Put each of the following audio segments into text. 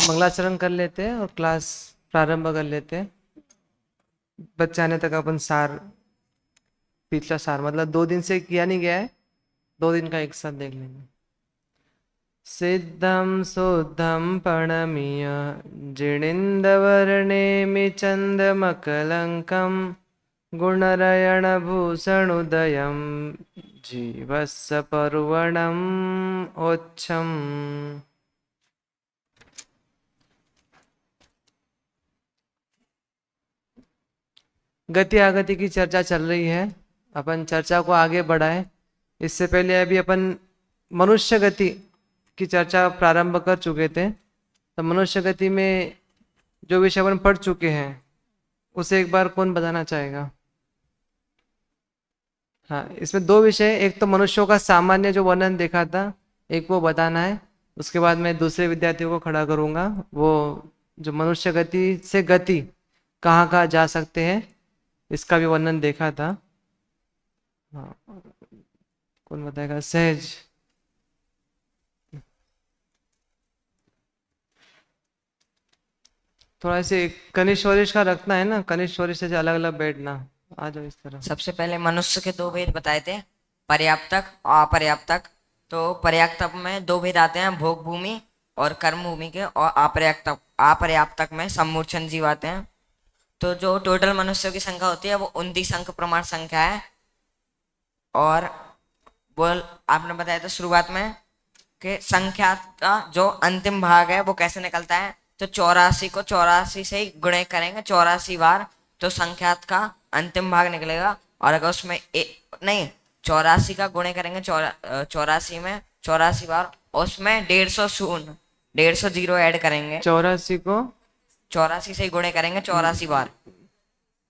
मंगलाचरण कर लेते हैं और क्लास प्रारंभ कर लेते हैं। बच्चे आने तक अपन सार, पिछला सार मतलब 2 दिन से किया नहीं गया है, 2 दिन का एक साथ देख लेंगे। सिद्धं शुद्धं प्रणमीय जिणेन्द्रवर्णेमि चन्दमकलङ्कं गुणरयणभूषणोदयं जीवस्य पर्वणम् ओच्छम्। गति आगति की चर्चा चल रही है, अपन चर्चा को आगे बढ़ाएं। इससे पहले अभी अपन मनुष्य गति की चर्चा प्रारंभ कर चुके थे। तो मनुष्य गति में जो विषय अपन पढ़ चुके हैं उसे एक बार कौन बताना चाहेगा? हाँ, इसमें 2 विषय, एक तो मनुष्यों का सामान्य जो वर्णन देखा था, एक वो बताना है। उसके बाद मैं दूसरे विद्यार्थियों को खड़ा करूंगा, वो जो मनुष्य गति से गति कहाँ कहाँ जा सकते हैं इसका भी वर्णन देखा था। हाँ, कौन बताएगा? सहज। थोड़ा से कनिष्ठ वरिष्ठ का रखना है ना, कनिष्ठ वरिष्ठ से अलग अलग बैठना। आ जाओ इस तरह। सबसे पहले मनुष्य के 2 भेद बताए थे, पर्याप्तक और अपर्याप्तक। तो पर्याप्तक में 2 भेद आते हैं, भोग भूमि और कर्म भूमि के। और अपर्याप्तक में सम्मूर्छन जीव आते हैं। तो जो टोटल मनुष्यों की संख्या होती है वो 29 अंक प्रमाण संख्या है। और वो आपने बताया था शुरुआत में कि संख्या का जो अंतिम भाग है वो कैसे निकलता है। तो 84 को 84 से ही गुणे करेंगे 84 बार, तो संख्यात का अंतिम भाग निकलेगा। और अगर उसमें नहीं, 84 का गुणे करेंगे 84 में 84 बार, उसमें 150 जीरो ऐड करेंगे। 84 को 84 से ही गुणे करेंगे 84 बार।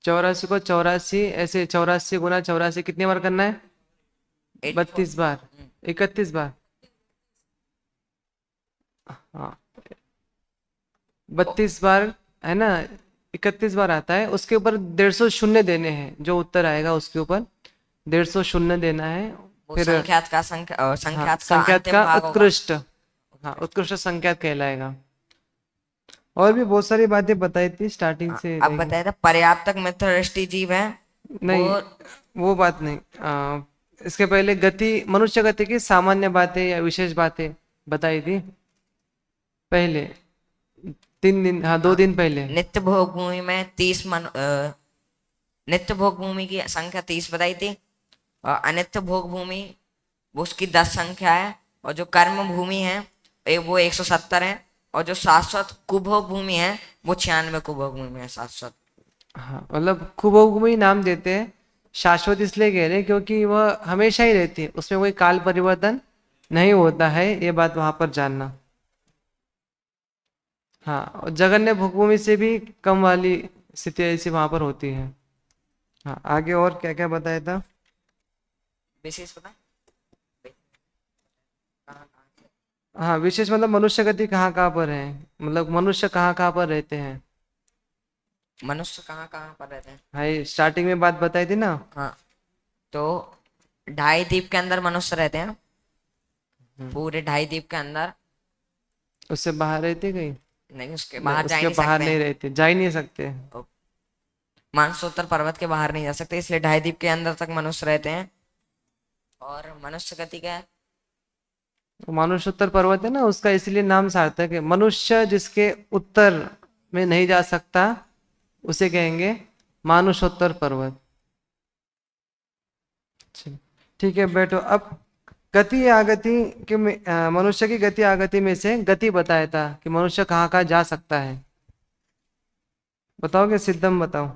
84 को 84 ऐसे 84 गुना 84 कितनी बार करना है? 32 बार, 31 बार। हाँ, 32 बार है ना, 31 बार आता है। उसके ऊपर 150 शून्य देने हैं, जो उत्तर आएगा उसके ऊपर 150 शून्य देना है। वो फिर संख्यात का हाँ, संख्यात का संख्यात अंतिम का भाग होगा। उत्कृष्ट, हाँ उत्कृष्ट संख्यात कहलाएगा। और भी बहुत सारी बातें बताई थी स्टार्टिंग से। अब बताया था पर्याप्तक मित्र दृष्टि जीव है। नहीं, वो बात नहीं। इसके पहले गति, मनुष्य गति की सामान्य बातें या विशेष बातें बताई थी पहले 3 दिन, हाँ 2 दिन पहले। नित्य भोग भूमि में 30 नित्य भोग भूमि की संख्या 30 बताई थी। और अनित्य भोग भूमि वो उसकी 10 संख्या है। और जो कर्म भूमि है वो 170 है। और जो शाश्वत कुभोग भूमि है वो 96 कुभोग भूमि है, शाश्वत। हाँ, मतलब कुभोगुमी नाम देते हैं। शाश्वत इसलिए कह रहे हैं क्योंकि वह हमेशा ही रहती है, उसमें कोई काल परिवर्तन नहीं होता है, ये बात वहां पर जानना। हाँ, और जगन्य भूमि से भी कम वाली स्थिति ऐसी वहां पर होती है। हाँ, आगे और क्या क्या बताया था? विशेष पता हाँ, विशेष मतलब मनुष्य गति कहाँ कहाँ पर है, मतलब मनुष्य कहाँ कहाँ पर रहते हैं। मनुष्य कहाँ कहाँ पर रहते हैं। हाँ, स्टार्टिंग में बात बताई थी ना। हाँ, तो 2.5 द्वीप के अंदर मनुष्य रहते हैं, पूरे 2.5 द्वीप के अंदर। उससे बाहर रहते कहीं? नहीं, उसके नहीं, बाहर जा ही उसके नहीं बाहर सकते नहीं हैं। रहते, जा ही नहीं सकते। मानसोत्तर पर्वत के बाहर नहीं जा सकते, इसलिए 2.5 द्वीप के अंदर तक मनुष्य रहते हैं। और मनुष्य गति का तो मनुष्योत्तर पर्वत है ना, उसका इसलिए नाम सार्थक है। मनुष्य जिसके उत्तर में नहीं जा सकता उसे कहेंगे मानुषोत्तर पर्वत। ठीक है, बैठो। अब गति आगति के मनुष्य की गति आगति में से गति बताया था कि मनुष्य कहाँ कहाँ जा सकता है। बताओगे? सिद्धम बताओ।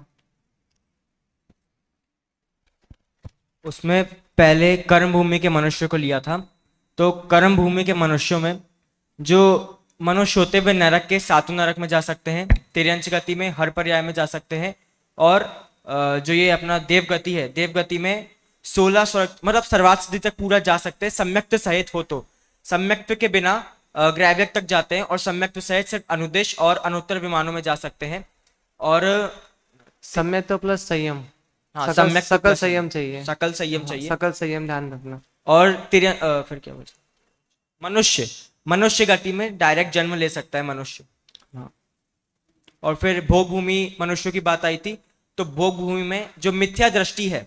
उसमें पहले कर्म भूमि के मनुष्य को लिया था। तो कर्म भूमि के मनुष्यों में जो मनुष्य होते वे नरक के 7 नरक में जा सकते हैं, तिर्यंच गति में हर पर्याय में जा सकते हैं। और जो ये अपना देव गति है, देव गति में 16 स्वर्ग मतलब सर्वात सिद्धि तक पूरा जा सकते हैं, सम्यक्त सहित हो। तो सम्यक्त के बिना ग्रैव्यक तक जाते हैं, और सम्यक्त सहित सिर्फ अनुदेश और अनुत्तर विमानों में जा सकते हैं। और सम्यक तो प्लस संयम। हाँ, सकल, सम्यक सकल संयम चाहिए। सकल संयम हाँ, चाहिए। सकल संयम ध्यान रखना। और फिर क्या बोलते, मनुष्य गति में डायरेक्ट जन्म ले सकता है मनुष्य। और फिर भोग भूमि मनुष्यों की बात आई थी। तो भोग भूमि में जो मिथ्या दृष्टि है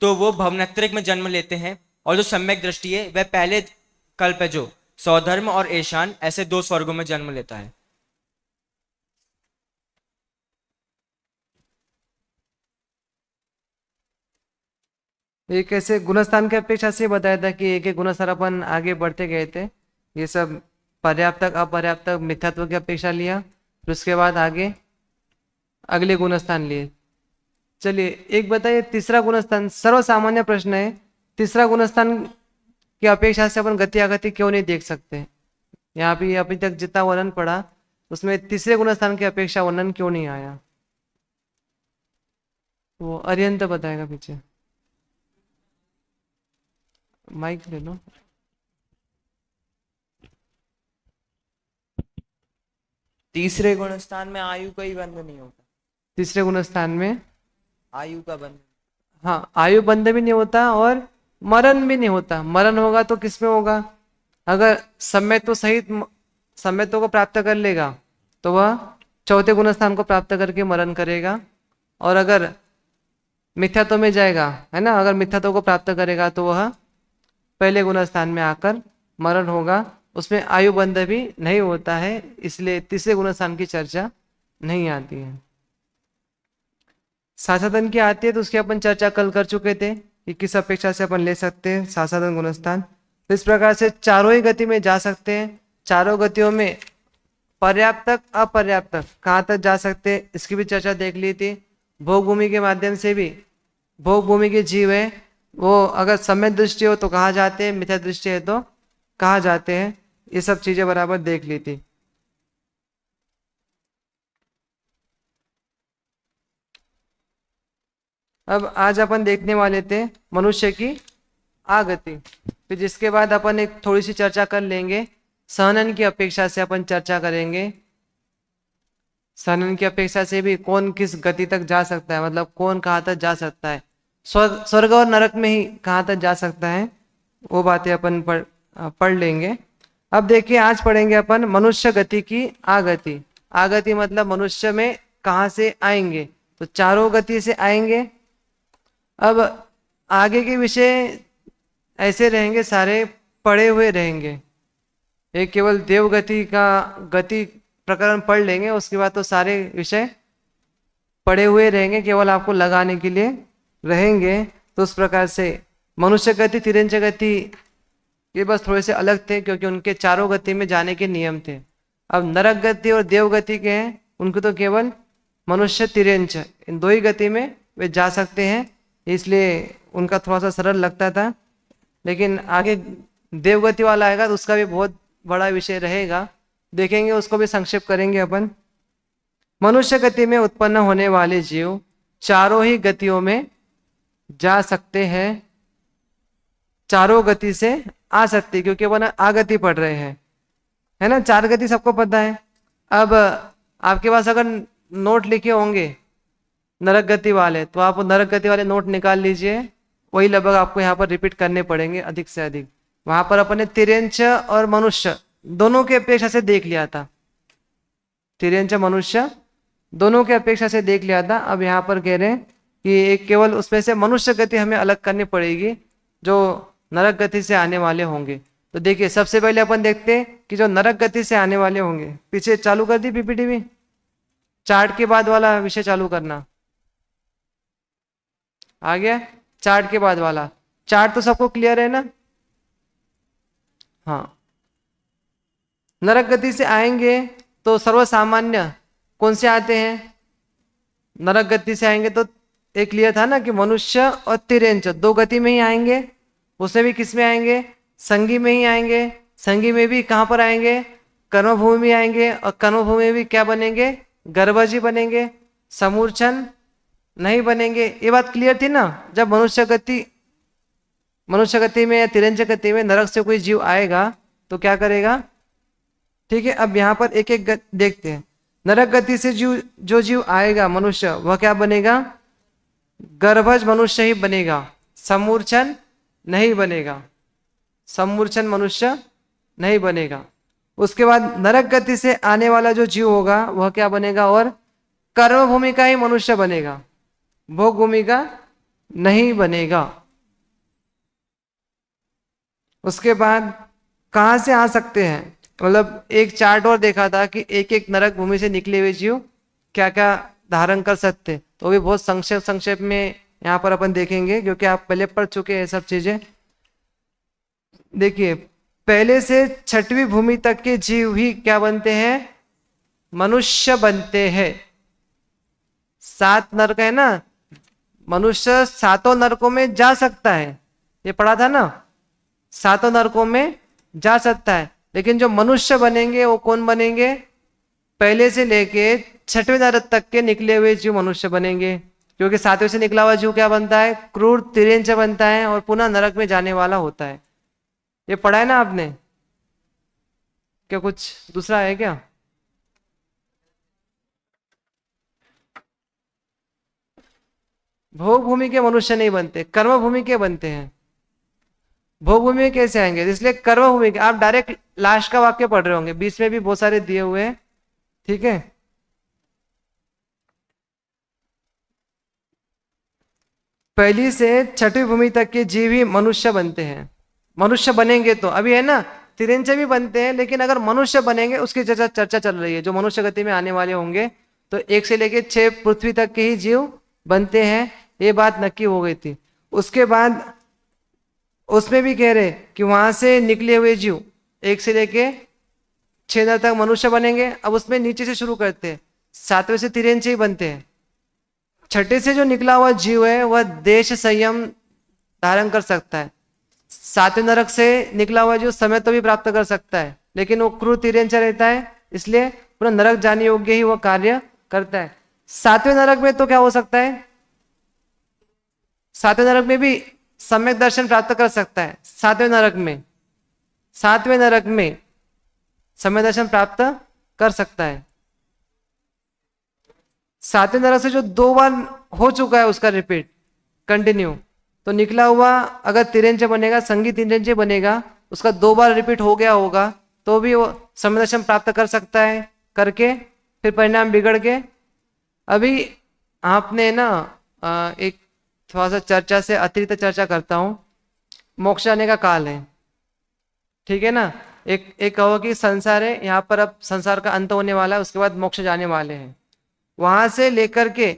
तो वो भवनत्रिक में जन्म लेते हैं, और जो सम्यक दृष्टि है वह पहले कल्प है जो सौधर्म और ईशान ऐसे 2 स्वर्गों में जन्म लेता है। एक ऐसे गुणस्थान की अपेक्षा से बताया था कि एक एक गुणस्तर अपन आगे बढ़ते गए थे। ये सब पर्याप्तक अपर्याप्तक मिथ्यात्व की अपेक्षा लिया, फिर उसके बाद आगे अगले गुणस्थान लिए। चलिए एक बताइए, तीसरा गुणस्थान सर्वसामान्य प्रश्न है, तीसरा गुणस्थान की अपेक्षा से अपन गति अगति क्यों नहीं देख सकते? यहाँ भी अभी तक जितना वर्णन पड़ा उसमें तीसरे गुणस्थान की अपेक्षा वर्णन क्यों नहीं आया? वो अरिहंत बताएगा पीछे, माइक ले लो। तीसरे गुणस्थान में आयु का ही बंध नहीं होता, तीसरे गुणस्थान में आयु का बंध। हाँ, आयु बंध भी नहीं होता और मरण भी नहीं होता। मरण होगा तो किसमें होगा? अगर सम्यत्व सहित सम्यत्व को प्राप्त कर लेगा तो वह चौथे गुणस्थान को प्राप्त करके मरण करेगा, और अगर मिथ्यात्व में जाएगा, है ना, अगर मिथ्यात्व को प्राप्त करेगा तो वह पहले गुणस्थान में आकर मरण होगा। उसमें आयु बंध भी नहीं होता है, इसलिए तीसरे गुणस्थान की चर्चा नहीं आती है। साधन की आती है तो उसकी अपन चर्चा कल कर चुके थे कि किस अपेक्षा से अपन ले सकते हैं साधन गुणस्थान। तो इस प्रकार से चारों ही गति में जा सकते हैं। चारों गतियों में पर्याप्तक अपर्याप्तक कहाँ तक जा सकते हैं इसकी भी चर्चा देख ली थी। भोग भूमि के माध्यम से भी, भोग भूमि के जीव है वो अगर सम्यक दृष्टि हो तो कहाँ जाते हैं, मिथ्या दृष्टि है तो कहाँ जाते हैं, ये सब चीजें बराबर देख ली थी। अब आज अपन देखने वाले थे मनुष्य की आगति, फिर जिसके बाद अपन एक थोड़ी सी चर्चा कर लेंगे सहनन की अपेक्षा से। अपन चर्चा करेंगे सहनन की अपेक्षा से भी कौन किस गति तक जा सकता है, मतलब कौन कहाँ तक जा सकता है, स्वर्ग और नरक में ही कहाँ तक जा सकता है, वो बातें अपन पढ़ लेंगे। अब देखिए आज पढ़ेंगे अपन मनुष्य गति की आगति। आगति मतलब मनुष्य में कहाँ से आएंगे, तो चारों गति से आएंगे। अब आगे के विषय ऐसे रहेंगे, सारे पढ़े हुए रहेंगे। एक केवल देव गति का गति प्रकरण पढ़ लेंगे, उसके बाद तो सारे विषय पढ़े हुए रहेंगे, केवल आपको लगाने के लिए रहेंगे। तो उस प्रकार से मनुष्य गति तिरंज गति ये बस थोड़े से अलग थे क्योंकि उनके चारों गति में जाने के नियम थे। अब नरक गति और देव गति के हैं, उनको तो केवल मनुष्य तिरंज इन दो ही गति में वे जा सकते हैं, इसलिए उनका थोड़ा सा सरल लगता था। लेकिन आगे देवगति वाला आएगा तो उसका भी बहुत बड़ा विषय रहेगा, देखेंगे, उसको भी संक्षेप करेंगे अपन। मनुष्य गति में उत्पन्न होने वाले जीव चारों ही गतियों में जा सकते हैं, चारों गति से आ सकते, क्योंकि अपन आगति पढ़ रहे हैं, है ना। चार गति सबको पता है। अब आपके पास अगर नोट लिखे होंगे नरक गति वाले तो आप नरक गति वाले नोट निकाल लीजिए, वही लगभग आपको यहाँ पर रिपीट करने पड़ेंगे अधिक से अधिक। वहां पर अपन ने तिर्यंच और मनुष्य दोनों के अपेक्षा से देख लिया था, तिर्यंच मनुष्य दोनों के अपेक्षा से देख लिया था। अब यहाँ पर कह रहे हैं कि एक केवल उसमें से मनुष्य गति हमें अलग करनी पड़ेगी जो नरक गति से आने वाले होंगे। तो देखिए सबसे पहले अपन देखते हैं कि जो नरक गति से आने वाले होंगे, पीछे चालू कर दी पीपीटी भी, चार्ट के बाद वाला विषय चालू करना आ गया, चार्ट के बाद वाला। चार्ट तो सबको क्लियर है ना? हाँ, नरक गति से आएंगे तो सर्वसामान्य कौन से आते हैं? नरक गति से आएंगे तो एक क्लियर था ना कि मनुष्य और तिर्यंच दो गति में ही आएंगे। उसमें भी किस में आएंगे? संगी में ही आएंगे। संगी में भी कहाँ पर आएंगे? कर्मभूमि में आएंगे, और कर्मभूमि में भी क्या बनेंगे? गर्भजी बनेंगे, समूर्छन नहीं बनेंगे। ये बात क्लियर थी ना? जब मनुष्य गति में या तिरंज गति में नरक से कोई जीव आएगा तो क्या करेगा? ठीक है, अब यहाँ पर एक एक देखते हैं। नरक गति से जो जीव आएगा मनुष्य, वह क्या बनेगा? गर्भज मनुष्य ही बनेगा, समूर्छन नहीं बनेगा, समूर्छन मनुष्य नहीं बनेगा। उसके बाद नरक गति से आने वाला जो जीव होगा वह क्या बनेगा? और कर्म भूमि का ही मनुष्य बनेगा, भोग भूमि का नहीं बनेगा। उसके बाद कहां से आ सकते हैं, मतलब एक चार्ट और देखा था कि एक एक नरक भूमि से निकले हुए जीव क्या क्या धारण कर सकते, तो भी बहुत संक्षेप में यहाँ पर अपन देखेंगे, क्योंकि आप पहले पढ़ चुके हैं सब चीजें। देखिए, पहले से छठवीं भूमि तक के जीव ही क्या बनते हैं, मनुष्य बनते हैं। 7 नरक है ना, मनुष्य 7 नरकों में जा सकता है, ये पढ़ा था ना, 7 नरकों में जा सकता है। लेकिन जो मनुष्य बनेंगे वो कौन बनेंगे, पहले से लेके 6वें नरक तक के निकले हुए जीव मनुष्य बनेंगे। क्योंकि 7वें से निकला हुआ जीव क्या बनता है, क्रूर तिर्यंच बनता है और पुनः नरक में जाने वाला होता है। ये पढ़ा है ना आपने, क्या कुछ दूसरा है क्या? भोग भूमि के मनुष्य नहीं बनते, कर्म भूमि के बनते हैं। भोग भूमि में कैसे आएंगे, इसलिए कर्म भूमि के, आप डायरेक्ट लास्ट का वाक्य पढ़ रहे होंगे, बीच में भी बहुत सारे दिए हुए हैं, ठीक है। पहली से 6वीं भूमि तक के जीव ही मनुष्य बनते हैं। मनुष्य बनेंगे तो अभी है ना, तिरंचे भी बनते हैं, लेकिन अगर मनुष्य बनेंगे उसकी चर्चा चल रही है। जो मनुष्य गति में आने वाले होंगे तो 1 से लेके 6 पृथ्वी तक के ही जीव बनते हैं, ये बात नक्की हो गई थी। उसके बाद उसमें भी कह रहे कि वहां से निकले हुए जीव 1 से लेके 6 तक मनुष्य बनेंगे। अब उसमें नीचे से शुरू करते हैं, 7वें से तिरंचे ही बनते हैं। 6ठे से जो निकला हुआ जीव है वह देश संयम धारण कर सकता है। 7वें नरक से निकला हुआ जीव समय तो भी प्राप्त कर सकता है, लेकिन वो क्रूर तिर्यंच रहता है, इसलिए पूरा नरक जाने योग्य ही वह कार्य करता है। 7वें नरक में तो क्या हो सकता है, 7वें नरक में भी सम्यक दर्शन प्राप्त कर सकता है। 7वें नरक में सम्यक दर्शन प्राप्त कर सकता है। 7वें नरक से जो 2 बार हो चुका है उसका रिपीट कंटिन्यू, तो निकला हुआ अगर तिरंच बनेगा, संगी तिरंच बनेगा, उसका 2 बार रिपीट हो गया होगा, तो भी वो सम्यक दर्शन प्राप्त कर सकता है। करके फिर परिणाम बिगड़ के, अभी आपने ना एक थोड़ा सा चर्चा से अतिरिक्त चर्चा करता हूं, मोक्ष आने का काल है, ठीक है ना। एक कहो कि संसार है, यहाँ पर अब संसार का अंत होने वाला है, उसके बाद मोक्ष जाने वाले हैं। वहां से लेकर के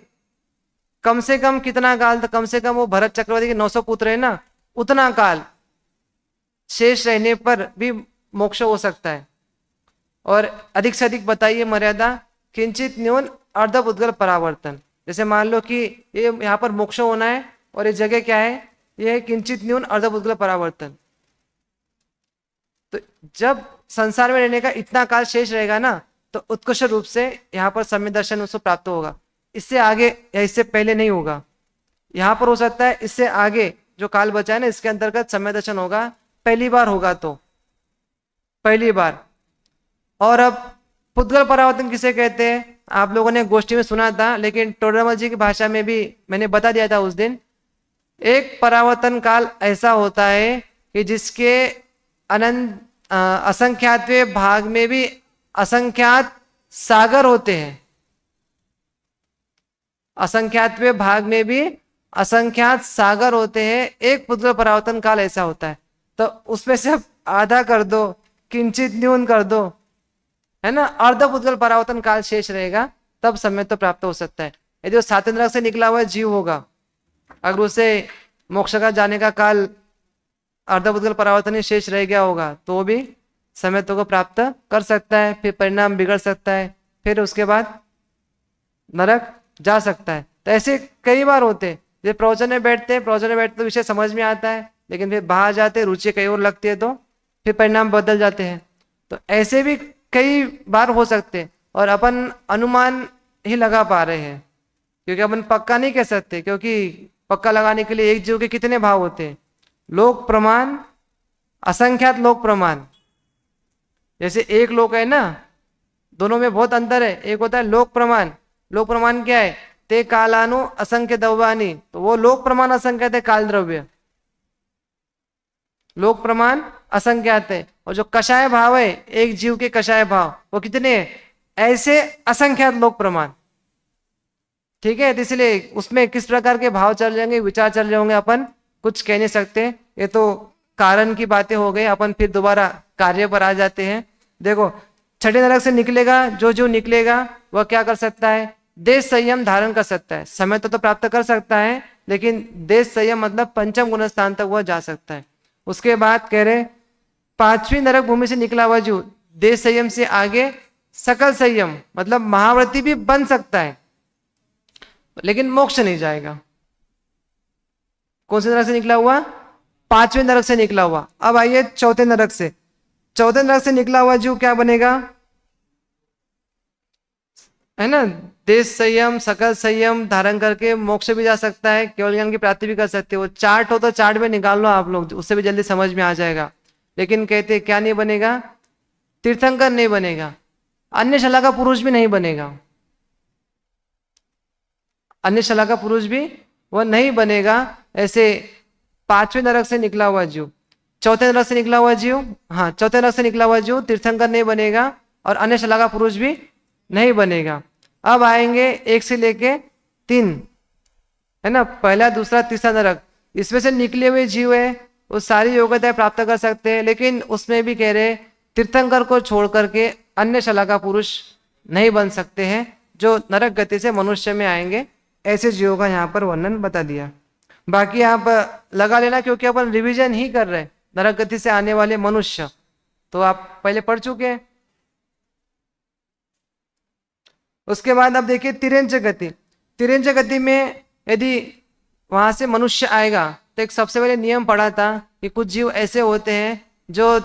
कम से कम कितना काल, कम से कम वो भरत चक्रवर्ती के 900 पुत्र है ना, उतना काल शेष रहने पर भी मोक्ष हो सकता है। और अधिक से अधिक बताइए मर्यादा, किंचित न्यून अर्धपुद्गल परावर्तन। जैसे मान लो कि ये यहाँ पर मोक्ष होना है और ये जगह क्या है, ये है किंचित न्यून अर्धपुद्गल परावर्तन। तो जब संसार में रहने का इतना काल शेष रहेगा ना, तो उत्कृष्ट रूप से यहाँ पर सम्यक दर्शन उसको प्राप्त होगा। इससे आगे या इससे पहले नहीं होगा, यहाँ पर हो सकता है, इससे आगे जो काल बचा है ना, इसके अंतर्गत सम्यक दर्शन होगा, पहली बार होगा तो पहली बार। और अब पुद्गल परावर्तन किसे कहते हैं, आप लोगों ने गोष्ठी में सुना था, लेकिन टोडरमल जी की भाषा में भी मैंने बता दिया था उस दिन। एक परावर्तन काल ऐसा होता है कि जिसके अनंत असंख्यातवें भाग में भी असंख्यात सागर होते हैं, असंख्यातवें भाग में भी असंख्यात सागर होते हैं। एक पुद्गल परावर्तन काल ऐसा होता है, तो उसमें से अब आधा कर दो, किंचित न्यून कर दो, है ना, अर्ध पुद्गल परावर्तन काल शेष रहेगा, तब समय तो प्राप्त हो सकता है। यदि वो 7वें नरक से निकला हुआ जीव होगा, अगर उसे मोक्ष का जाने का काल अर्धपुद्गल परावर्तन ही शेष रह गया होगा, तो भी समय तो को प्राप्त कर सकता है, फिर परिणाम बिगड़ सकता है, फिर उसके बाद नरक जा सकता है। तो ऐसे कई बार होते हैं, जब प्रवचन में बैठते तो विषय समझ में आता है, लेकिन फिर बाहर जाते रुचि कहीं और लगती है, तो फिर परिणाम बदल जाते हैं। तो ऐसे भी कई बार हो सकते हैं, और अपन अनुमान ही लगा पा रहे हैं, क्योंकि अपन पक्का नहीं कह सकते, क्योंकि पक्का लगाने के लिए एक जीव के कितने भाव होते हैं, लोक प्रमाण, असंख्यात लोक प्रमाण। जैसे एक लोक है ना, दोनों में बहुत अंतर है। एक होता है लोक प्रमाण, लोक प्रमाण क्या है, ते कालानु असंख्य द्रव्यानि, तो वो लोक प्रमाण असंख्यात है, काल द्रव्य लोक प्रमाण असंख्यात है। और जो कषाय भाव है, एक जीव के कषाय भाव, वो कितने हैं, ऐसे असंख्यात लोक प्रमाण। ठीक है, तो इसलिए उसमें किस प्रकार के भाव चल जाएंगे, विचार चल रहे होंगे, अपन कुछ कह नहीं सकते। ये तो कारण की बातें हो गई, अपन फिर दोबारा कार्य पर आ जाते हैं। देखो, छठे नरक से निकलेगा जो जो निकलेगा वह क्या कर सकता है, देश संयम धारण कर सकता है। समय तो प्राप्त कर सकता है, लेकिन देश संयम मतलब पंचम गुण स्थान तक वह जा सकता है। उसके बाद कह रहे पांचवी नरक भूमि से निकला हुआ जो देश संयम से आगे सकल संयम मतलब महाव्रती भी बन सकता है, लेकिन मोक्ष नहीं जाएगा। कौन से नरक से निकला हुआ, पांचवें नरक से निकला हुआ। अब आइए चौथे नरक से। चौथे नरक से निकला हुआ जीव क्या बनेगा, है ना, देश संयम सकल संयम धारण करके मोक्ष भी जा सकता है, केवल ज्ञान की प्राप्ति भी कर सकते हो। चार्ट हो तो चार्ट में निकाल लो आप लोग, उससे भी जल्दी समझ में आ जाएगा। लेकिन कहते क्या नहीं बनेगा, तीर्थंकर नहीं बनेगा, अन्य शला का पुरुष भी नहीं बनेगा, अन्य शला का पुरुष भी वह नहीं बनेगा। ऐसे पांचवें नरक से निकला हुआ जीव, चौथे नरक से निकला हुआ जीव, हाँ चौथे नरक से निकला हुआ जीव तीर्थंकर नहीं बनेगा और अन्य शला का पुरुष भी नहीं बनेगा। अब आएंगे 1 से लेके 3, है ना, पहला दूसरा तीसरा नरक। इसमें से निकले हुए जीव है वो सारी योग्यताएं प्राप्त कर सकते हैं, लेकिन उसमें भी कह रहे तीर्थंकर को छोड़ करके अन्य शला का पुरुष नहीं बन सकते हैं, जो नरक गति से मनुष्य में आएंगे। ऐसे जीवों का यहाँ पर वर्णन बता दिया। बाकी आप लगा लेना, क्योंकि अपन रिवीजन ही कर रहे हैं। नरक गति से आने वाले मनुष्य तो आप पहले पढ़ चुके हैं। उसके बाद अब देखिए तिरंज गति। तिरंज गति में यदि वहां से मनुष्य आएगा तो एक सबसे पहले नियम पढ़ा था कि कुछ जीव ऐसे होते हैं जो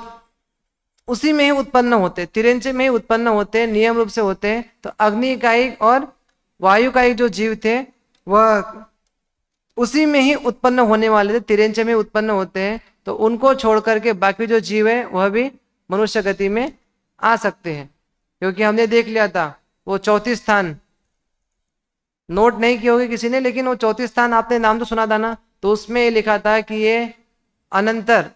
उसी में ही उत्पन्न होते, तिरंज में ही उत्पन्न होते, नियम रूप से होते हैं। तो अग्नि कायिक और वायु कायिक जो जीव थे वह उसी में ही उत्पन्न होने वाले थे, तिरंज में उत्पन्न होते हैं। तो उनको छोड़ करके बाकी जो जीव है वह भी मनुष्य गति में आ सकते हैं, क्योंकि हमने देख लिया था वो 34 स्थान नोट नहीं किए होंगे किसी ने, लेकिन वो 34 स्थान आपने नाम तो सुना था ना, तो उसमें लिखा था कि ये अनंतर,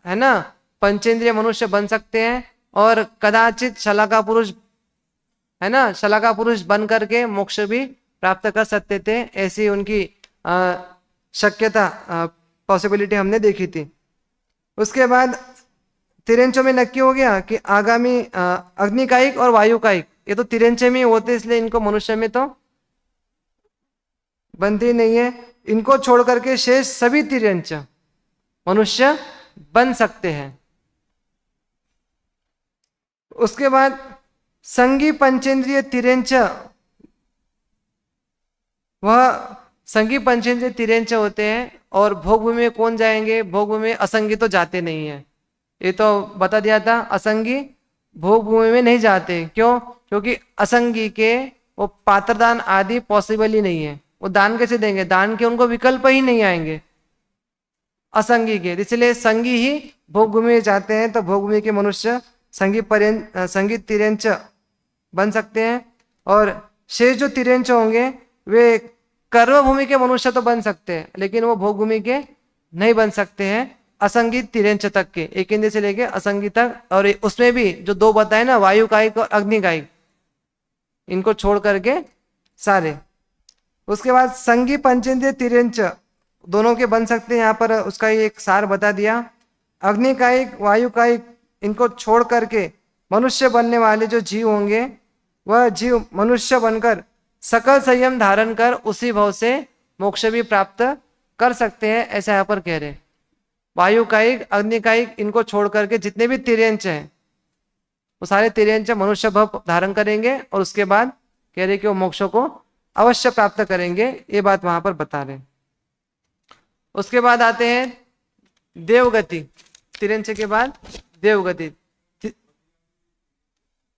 है ना, पंचेंद्रिय मनुष्य बन सकते हैं और कदाचित शला का पुरुष, है ना, शला का पुरुष बन करके मोक्ष भी प्राप्त कर सकते थे। ऐसी उनकी शक्यता पॉसिबिलिटी हमने देखी थी। उसके बाद तिरंचों में नक्की हो गया कि आगामी अग्निकायिक और वायुकायिक ये तो तिरंचे में होते, इसलिए इनको मनुष्य में तो बनती नहीं है। इनको छोड़ करके शेष सभी तिरंच मनुष्य बन सकते हैं। उसके बाद संगी पंचेंद्रिय तिरंच, वह संगी पंचेंद्रिय तिरंच होते हैं। और भोग भूमि में कौन जाएंगे, भोग भूमि में असंगी तो जाते नहीं है, ये तो बता दिया था। असंगी भोग भूमि में नहीं जाते, क्यों, क्योंकि असंगी के वो पात्रदान आदि पॉसिबल ही नहीं है, वो दान कैसे देंगे, दान के उनको विकल्प ही नहीं आएंगे असंगी के, इसलिए संगी ही भोग भूमि में जाते हैं। तो भोग भूमि के मनुष्य संगी तिरंच बन सकते हैं। और शेष जो तिरंच होंगे वे कर्म भूमि के मनुष्य तो बन सकते हैं, लेकिन वो भोग भूमि के नहीं बन सकते हैं, असंगी तिरंच तक के, एक इंद्रिय से लेके असंगी तक। और उसमें भी जो 2 बताए ना, वायु कायिक और अग्नि कायिक, इनको छोड़ करके सारे। उसके बाद संगी पंचेंद्रिय तिरंच दोनों के बन सकते हैं, यहाँ पर उसका ही एक सार बता दिया। अग्नि कायिक वायु कायिक इनको छोड़ करके मनुष्य बनने वाले जो जीव होंगे वह जीव मनुष्य बनकर सकल संयम धारण कर उसी भाव से मोक्ष भी प्राप्त कर सकते हैं, ऐसा यहाँ पर कह रहे। वायु कायिक अग्नि कायिक इनको छोड़ करके जितने भी तिरंच हैं वो सारे तिरंच मनुष्य भाव धारण करेंगे, और उसके बाद कह रहे कि वो मोक्ष को अवश्य प्राप्त करेंगे, ये बात वहां पर बता रहे। उसके बाद आते हैं देवगति। तिरंच के बाद देवगति।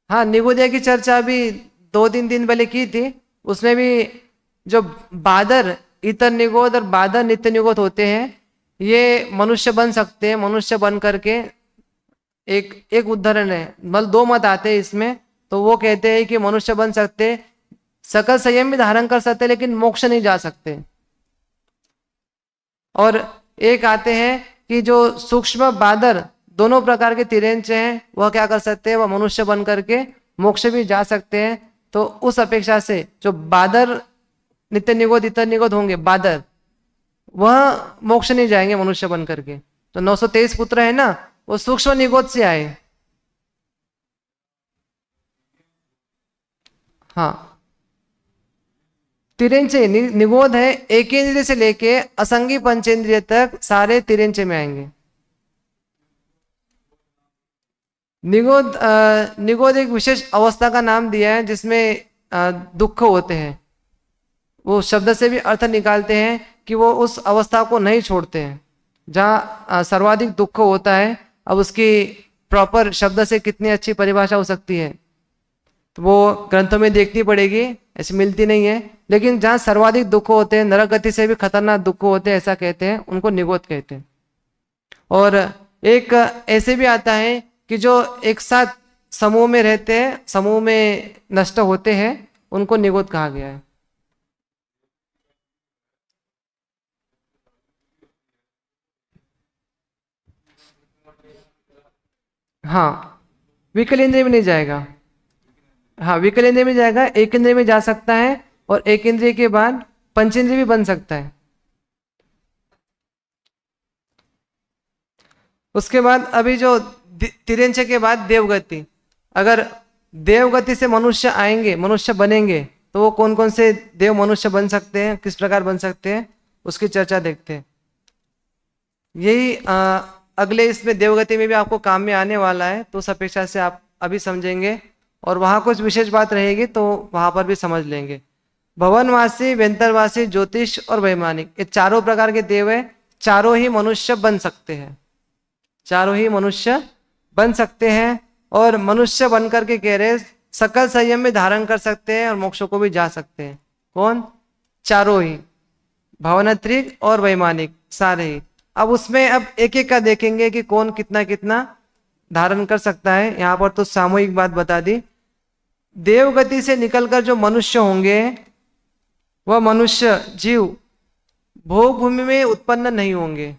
हाँ, निगोदय की चर्चा अभी 2-3 दिन पहले की थी। उसमें भी जो बादर इतर निगोद और बादर नित्य निगोद होते हैं ये मनुष्य बन सकते हैं। मनुष्य बन करके एक उदाहरण है, मतलब 2 मत आते हैं इसमें। तो वो कहते हैं कि मनुष्य बन सकते, सकल संयम भी धारण कर सकते, लेकिन मोक्ष नहीं जा सकते। और एक आते हैं कि जो सूक्ष्म बादर दोनों प्रकार के तिरंच हैं वह क्या कर सकते हैं, वह मनुष्य बन करके मोक्ष भी जा सकते हैं। तो उस अपेक्षा से जो बादर नित्य निगोद इतर निगोद होंगे बादर, वह मोक्ष नहीं जाएंगे मनुष्य बन करके। तो 923 पुत्र है ना, वो सूक्ष्म निगोद से आए। हाँ, तिरेंचे निगोद है, एकेंद्रिय से लेके असंगी पंचेंद्रिय तक सारे तिरेंचे में आएंगे। निगोद निगोद एक विशेष अवस्था का नाम दिया है जिसमें दुख होते हैं। वो शब्द से भी अर्थ निकालते हैं कि वो उस अवस्था को नहीं छोड़ते हैं जहाँ सर्वाधिक दुख होता है। अब उसकी प्रॉपर शब्द से कितनी अच्छी परिभाषा हो सकती है तो वो ग्रंथों में देखनी पड़ेगी, ऐसी मिलती नहीं है। लेकिन जहाँ सर्वाधिक दुख होते हैं, नरक गति से भी खतरनाक दुख होते हैं, ऐसा कहते हैं, उनको निगोद कहते हैं। और एक ऐसे भी आता है कि जो एक साथ समूह में रहते हैं, समूह में नष्ट होते हैं, उनको निगोद कहा गया है। हाँ, विकल इंद्रिय में नहीं जाएगा। हाँ, विकल इंद्रिय में जाएगा, एक इंद्रिय में जा सकता है और एक इंद्रिय के बाद पंचेंद्रिय भी बन सकता है। उसके बाद अभी जो तिरेंचे के बाद देवगति, अगर देवगति से मनुष्य आएंगे, मनुष्य बनेंगे, तो वो कौन कौन से देव मनुष्य बन सकते हैं, किस प्रकार बन सकते हैं, उसकी चर्चा देखते हैं। यही अगले इसमें देवगति में भी आपको काम में आने वाला है, तो उस अपेक्षा से आप अभी समझेंगे और वहाँ कुछ विशेष बात रहेगी तो वहाँ पर भी समझ लेंगे। भवनवासी, व्यंतरवासी, ज्योतिष और वैमानिक, ये चारों प्रकार के देव है। चारों ही मनुष्य बन सकते हैं, चारों ही मनुष्य बन सकते हैं। और मनुष्य बन करके कह रहे सकल संयम में धारण कर सकते हैं और मोक्ष को भी जा सकते हैं। कौन? चारों ही, भावनात्रिक और वैमानिक, सारे ही। अब उसमें अब एक एक का देखेंगे कि कौन कितना कितना धारण कर सकता है। यहाँ पर तो सामूहिक बात बता दी। देवगति से निकलकर जो मनुष्य होंगे, वह मनुष्य जीव भोग भूमि में उत्पन्न नहीं होंगे।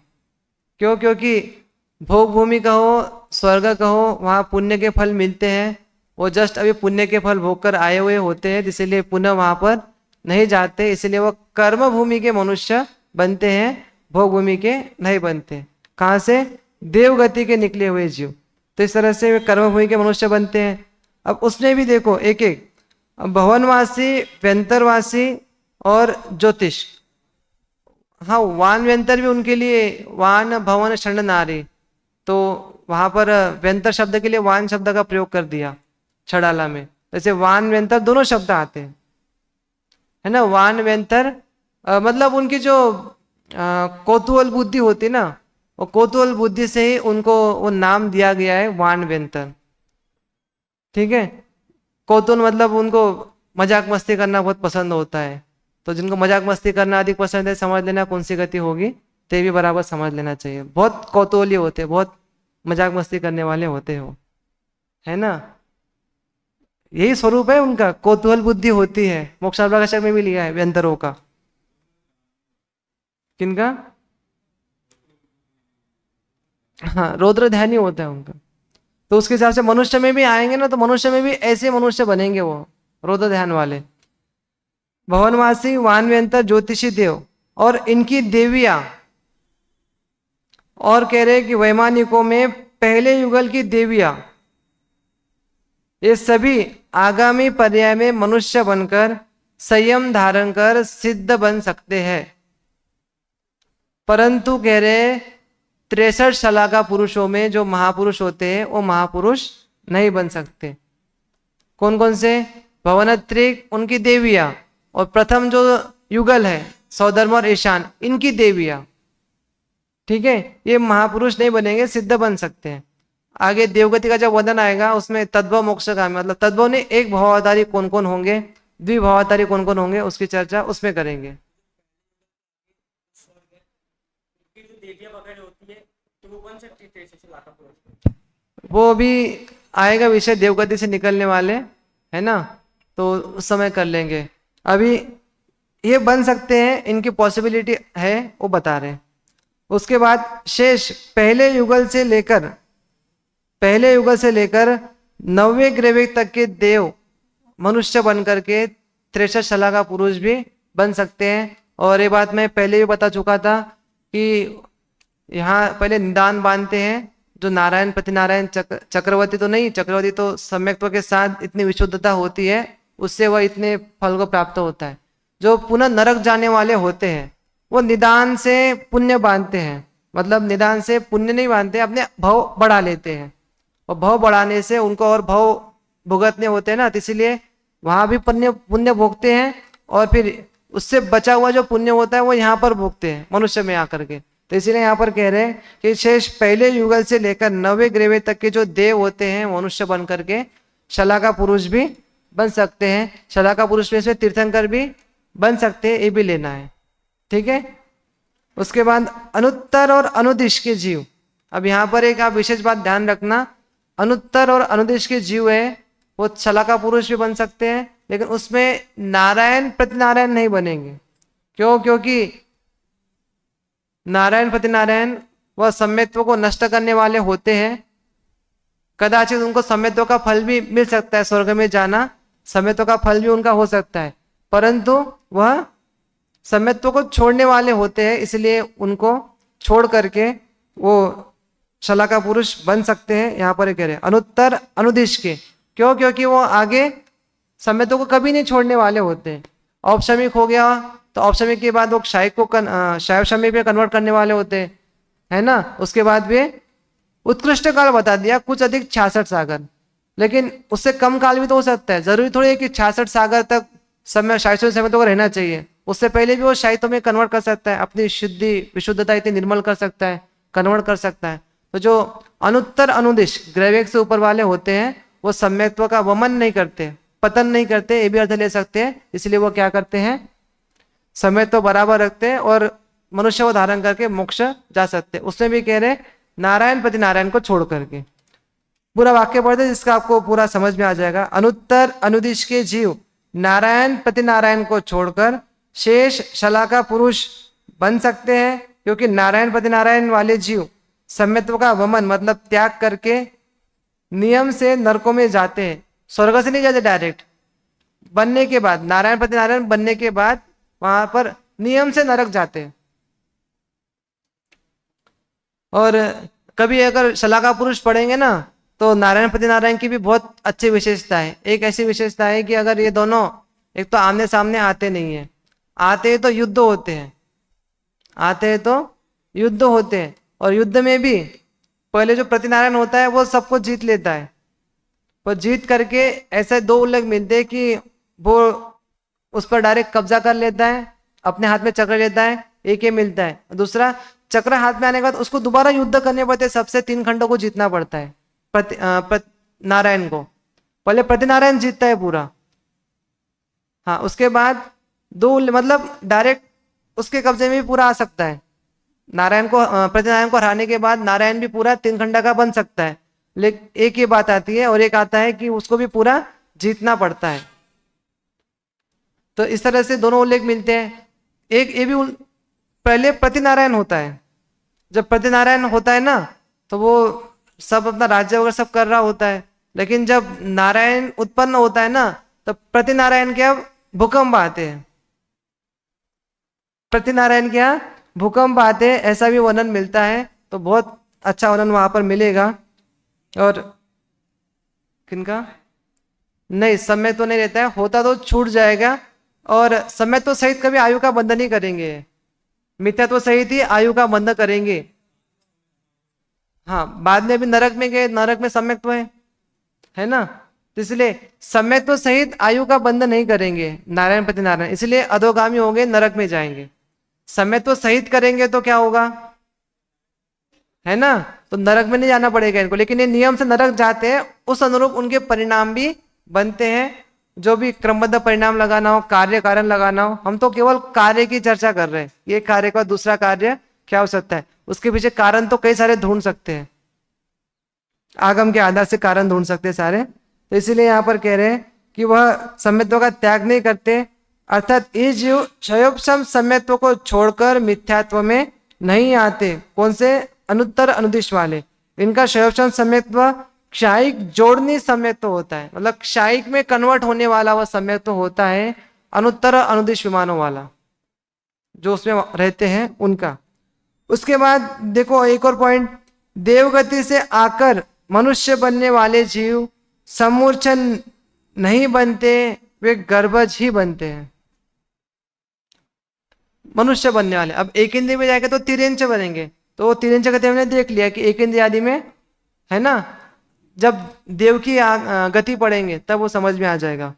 क्यों? क्योंकि भोग भूमि कहो, स्वर्ग कहो, वहाँ पुण्य के फल मिलते हैं। वो जस्ट अभी पुण्य के फल भोग कर आए हुए होते हैं, इसलिए पुनः वहाँ पर नहीं जाते। इसलिए वो कर्म भूमि के मनुष्य बनते हैं, भोग भूमि के नहीं बनते। कहाँ से? देवगति के निकले हुए जीव। तो इस तरह से वे कर्म भूमि के मनुष्य बनते हैं। अब उसमें भी देखो एक एक, भवनवासी, व्यंतरवासी और ज्योतिष। हाँ, वान व्यंतर भी उनके लिए, वान भवन षण्ड नारी, तो वहां पर व्यंतर शब्द के लिए वान शब्द का प्रयोग कर दिया छड़ाला में। जैसे वान व्यंतर दोनों शब्द आते हैं, है ना। वान व्यंतर मतलब उनकी जो कौतूहल बुद्धि होती ना, वो कौतूहल बुद्धि से ही उनको वो नाम दिया गया है वान व्यंतर। ठीक है, कौतूहल मतलब उनको मजाक मस्ती करना बहुत पसंद होता है। तो जिनको मजाक मस्ती करना अधिक पसंद है, समझ लेना कौन सी गति होगी, ते भी बराबर समझ लेना चाहिए। बहुत कौतूहली होते हैं, बहुत मजाक मस्ती करने वाले होते हो, है ना। यही स्वरूप है उनका, कौतूहल बुद्धि होती है। मोक्षावकाश में भी लिया है व्यंतरों का। किनका? हाँ, रौद्र ध्यान ही होता है उनका। तो उसके हिसाब से मनुष्य में भी आएंगे ना, तो मनुष्य में भी ऐसे मनुष्य बनेंगे वो रौद्र ध्यान वाले। भवनवासी, वानव्यंतर, ज्योतिषी देव और इनकी देवियां। और कह रहे कि वैमानिकों में पहले युगल की देवियां, ये सभी आगामी पर्याय में मनुष्य बनकर संयम धारण कर सिद्ध बन सकते हैं। परंतु कह रहे 63 शलाका पुरुषों में जो महापुरुष होते हैं, वो महापुरुष नहीं बन सकते। कौन कौन से? भवनत्रिक, उनकी देवियां, और प्रथम जो युगल है सौधर्म और ईशान, इनकी देवियां। ठीक है, ये महापुरुष नहीं बनेंगे, सिद्ध बन सकते हैं। आगे देवगति का जब वर्णन आएगा उसमें तद्भव मोक्ष का, मतलब तद्भव ने एक भावावतारी कौन कौन होंगे, द्विभावावतारी कौन कौन होंगे, उसकी चर्चा उसमें करेंगे। वो भी आएगा विषय, देवगति से निकलने वाले, है ना, तो उस समय कर लेंगे। अभी ये बन सकते हैं, इनकी पॉसिबिलिटी है, वो बता रहे हैं। उसके बाद शेष पहले युगल से लेकर 90वें ग्रेविक तक के देव मनुष्य बन करके 63 शलाका पुरुष भी बन सकते हैं। और ये बात मैं पहले भी बता चुका था कि यहाँ पहले निदान बांधते हैं, जो नारायण प्रतिनारायण चक्रवर्ती तो नहीं, चक्रवर्ती तो सम्यक्त्व के साथ इतनी विशुद्धता होती है, उससे वह इतने फल को प्राप्त होता है। जो पुनः नरक जाने वाले होते हैं वो निदान से पुण्य बांधते हैं, मतलब निदान से पुण्य नहीं बांधते, अपने भव बढ़ा लेते हैं, और भव बढ़ाने से उनको और भव भुगतने होते हैं ना, तो इसलिए वहां भी पुण्य पुण्य भोगते हैं, और फिर उससे बचा हुआ जो पुण्य होता है वो यहाँ पर भोगते हैं मनुष्य में आकर के। तो इसीलिए यहाँ पर कह रहे हैं कि शेष पहले युगल से लेकर 90 ग्रेवे तक के जो देव होते हैं मनुष्य बन करके शलाका पुरुष भी बन सकते हैं। शलाका पुरुष में इसमें तीर्थंकर भी बन सकते हैं, ये भी लेना है, ठीक है। उसके बाद अनुत्तर और अनुदिश के जीव, अब यहाँ पर एक आप विशेष बात ध्यान रखना, अनुत्तर और अनुदिश के जीव है वो शलाका पुरुष भी बन सकते हैं, लेकिन उसमें नारायण प्रतिनारायण नहीं बनेंगे। क्यों? क्योंकि नारायण प्रतिनारायण वह सम्यत्व को नष्ट करने वाले होते हैं। कदाचित उनको सम्यत्व का फल भी मिल सकता है, स्वर्ग में जाना सम्यत्व का फल भी उनका हो सकता है, परंतु वह सम्यत्व को छोड़ने वाले होते हैं, इसलिए उनको छोड़ करके वो शलाका पुरुष बन सकते हैं। यहाँ पर कह रहे हैं अनुत्तर अनुदिश के, क्यों? क्योंकि वो आगे सम्यत्व को कभी नहीं छोड़ने वाले होते हैं। औपशमिक हो गया तो औपशमिक के बाद वो क्षायिक को शैव शमिक में कन्वर्ट करने वाले होते हैं, है ना। उसके बाद भी उत्कृष्ट काल बता दिया, कुछ अधिक 66 सागर, लेकिन उससे कम काल भी तो हो सकता है। जरूरी थोड़ी है कि 66 सागर तक समय शायित्व सम्यत्व को रहना चाहिए, उससे पहले भी वो शायित्व में कन्वर्ट कर सकता है, अपनी विशुद्धता इतनी निर्मल कर सकता है, कन्वर्ट कर सकता है। तो जो अनुत्तर अनुदिश ग्रैवेक से ऊपर वाले होते हैं वो सम्यक्त्व का वमन नहीं करते, पतन नहीं करते, ये भी अर्थ ले सकते हैं। इसलिए वो क्या करते हैं, समय तो बराबर रखते हैं और मनुष्य को धारण करके मोक्ष जा सकते हैं। उसमें भी कह रहे हैं नारायण प्रति नारायण को छोड़ करके। पूरा वाक्य पढ़ते जिसका आपको पूरा समझ में आ जाएगा। अनुत्तर अनुदिश के जीव नारायण प्रति नारायण को छोड़कर शेष शलाका पुरुष बन सकते हैं, क्योंकि नारायण प्रति नारायण वाले जीव सम्यत्व का वमन मतलब त्याग करके नियम से नरकों में जाते हैं। स्वर्ग से नहीं जाते, डायरेक्ट बनने के बाद, नारायण प्रति नारायण बनने के बाद वहां पर नियम से नरक जाते हैं। और कभी अगर शलाका पुरुष पढ़ेंगे ना तो नारायण प्रति नारायण की भी बहुत अच्छी विशेषता है। एक ऐसी विशेषता है कि अगर ये दोनों एक तो आमने सामने आते नहीं है, आते हैं तो युद्ध होते हैं, आते हैं तो युद्ध होते हैं, और युद्ध में भी पहले जो प्रतिनारायण होता है वो सबको जीत लेता है, पर जीत करके ऐसे दो उल्लेख मिलते हैं कि वो उस पर डायरेक्ट कब्जा कर लेता है, अपने हाथ में चक्र लेता है, एक ही मिलता है। दूसरा चक्र हाथ में आने के बाद उसको दोबारा युद्ध करने पड़ते हैं, सबसे 3 खंडों को जीतना पड़ता है। नारायण को पहले प्रतिनारायण जीतता है पूरा, हाँ, उसके बाद दो मतलब डायरेक्ट उसके कब्जे में भी पूरा आ सकता है। नारायण को प्रतिनारायण को हराने के बाद नारायण भी पूरा 3 खंडा का बन सकता है, लेकिन एक ही बात आती है और एक आता है कि उसको भी पूरा जीतना पड़ता है। तो इस तरह से दोनों उल्लेख मिलते हैं। एक ये भी पहले प्रतिनारायण होता है, जब प्रतिनारायण होता है ना तो वो सब अपना राज्य वगैरह सब कर रहा होता है, लेकिन जब नारायण उत्पन्न होता है ना तो प्रतिनारायण के अब भूकंप आते हैं, प्रतिनारायण के यहाँ भूकंप आते हैं, ऐसा भी वर्णन मिलता है। तो बहुत अच्छा वर्णन वहां पर मिलेगा। और किनका नहीं, समय तो नहीं रहता है, होता तो छूट जाएगा, और समय तो सहित कभी आयु का बंधन ही करेंगे, मिथ्यात्व सहित ही आयु का बंधन करेंगे। हाँ, बाद में भी नरक में गए, नरक में सम्यक्त्व है ना, तो इसलिए सम्यक्त्व सहित आयु का बंधन नहीं करेंगे नारायण प्रति नारायण, इसलिए अधोगामी होंगे, नरक में जाएंगे। सम्यक्त्व सहित करेंगे तो क्या होगा, है ना, तो नरक में नहीं जाना पड़ेगा इनको, लेकिन ये नियम से नरक जाते हैं, उस अनुरूप उनके परिणाम भी बनते हैं। जो भी क्रमबद्ध परिणाम लगाना हो, कार्य कारण लगाना हो, हम तो केवल कार्य की चर्चा कर रहे हैं, ये कार्य का दूसरा कार्य क्या हो सकता है, उसके पीछे कारण तो कई सारे ढूंढ सकते हैं, आगम के आधार से कारण ढूंढ सकते हैं सारे। तो इसीलिए यहाँ पर कह रहे हैं कि वह सम्यत्व का त्याग नहीं करते, अर्थात ये जीव क्षयोपशम सम्यत्व को छोड़कर मिथ्यात्व में नहीं आते। कौन से? अनुत्तर अनुदिश वाले। इनका क्षयोपशम सम्यत्व क्षायिक जोड़नी सम्यत्व होता है, मतलब क्षायिक में कन्वर्ट होने वाला वह सम्यत्व होता है, अनुत्तर अनुदिश विमानों वाला, जो उसमें रहते हैं उनका। उसके बाद देखो एक और पॉइंट, देवगति से आकर मनुष्य बनने वाले जीव समूर्छन नहीं बनते, वे गर्भज ही बनते हैं। मनुष्य बनने वाले अब एक इंद्रिय में जाएंगे तो तिर्यंच बनेंगे, तो तिर्यंच गति हमने देख लिया कि एक इंद्रिय आदि में है ना, जब देव की गति पढ़ेंगे तब वो समझ में आ जाएगा।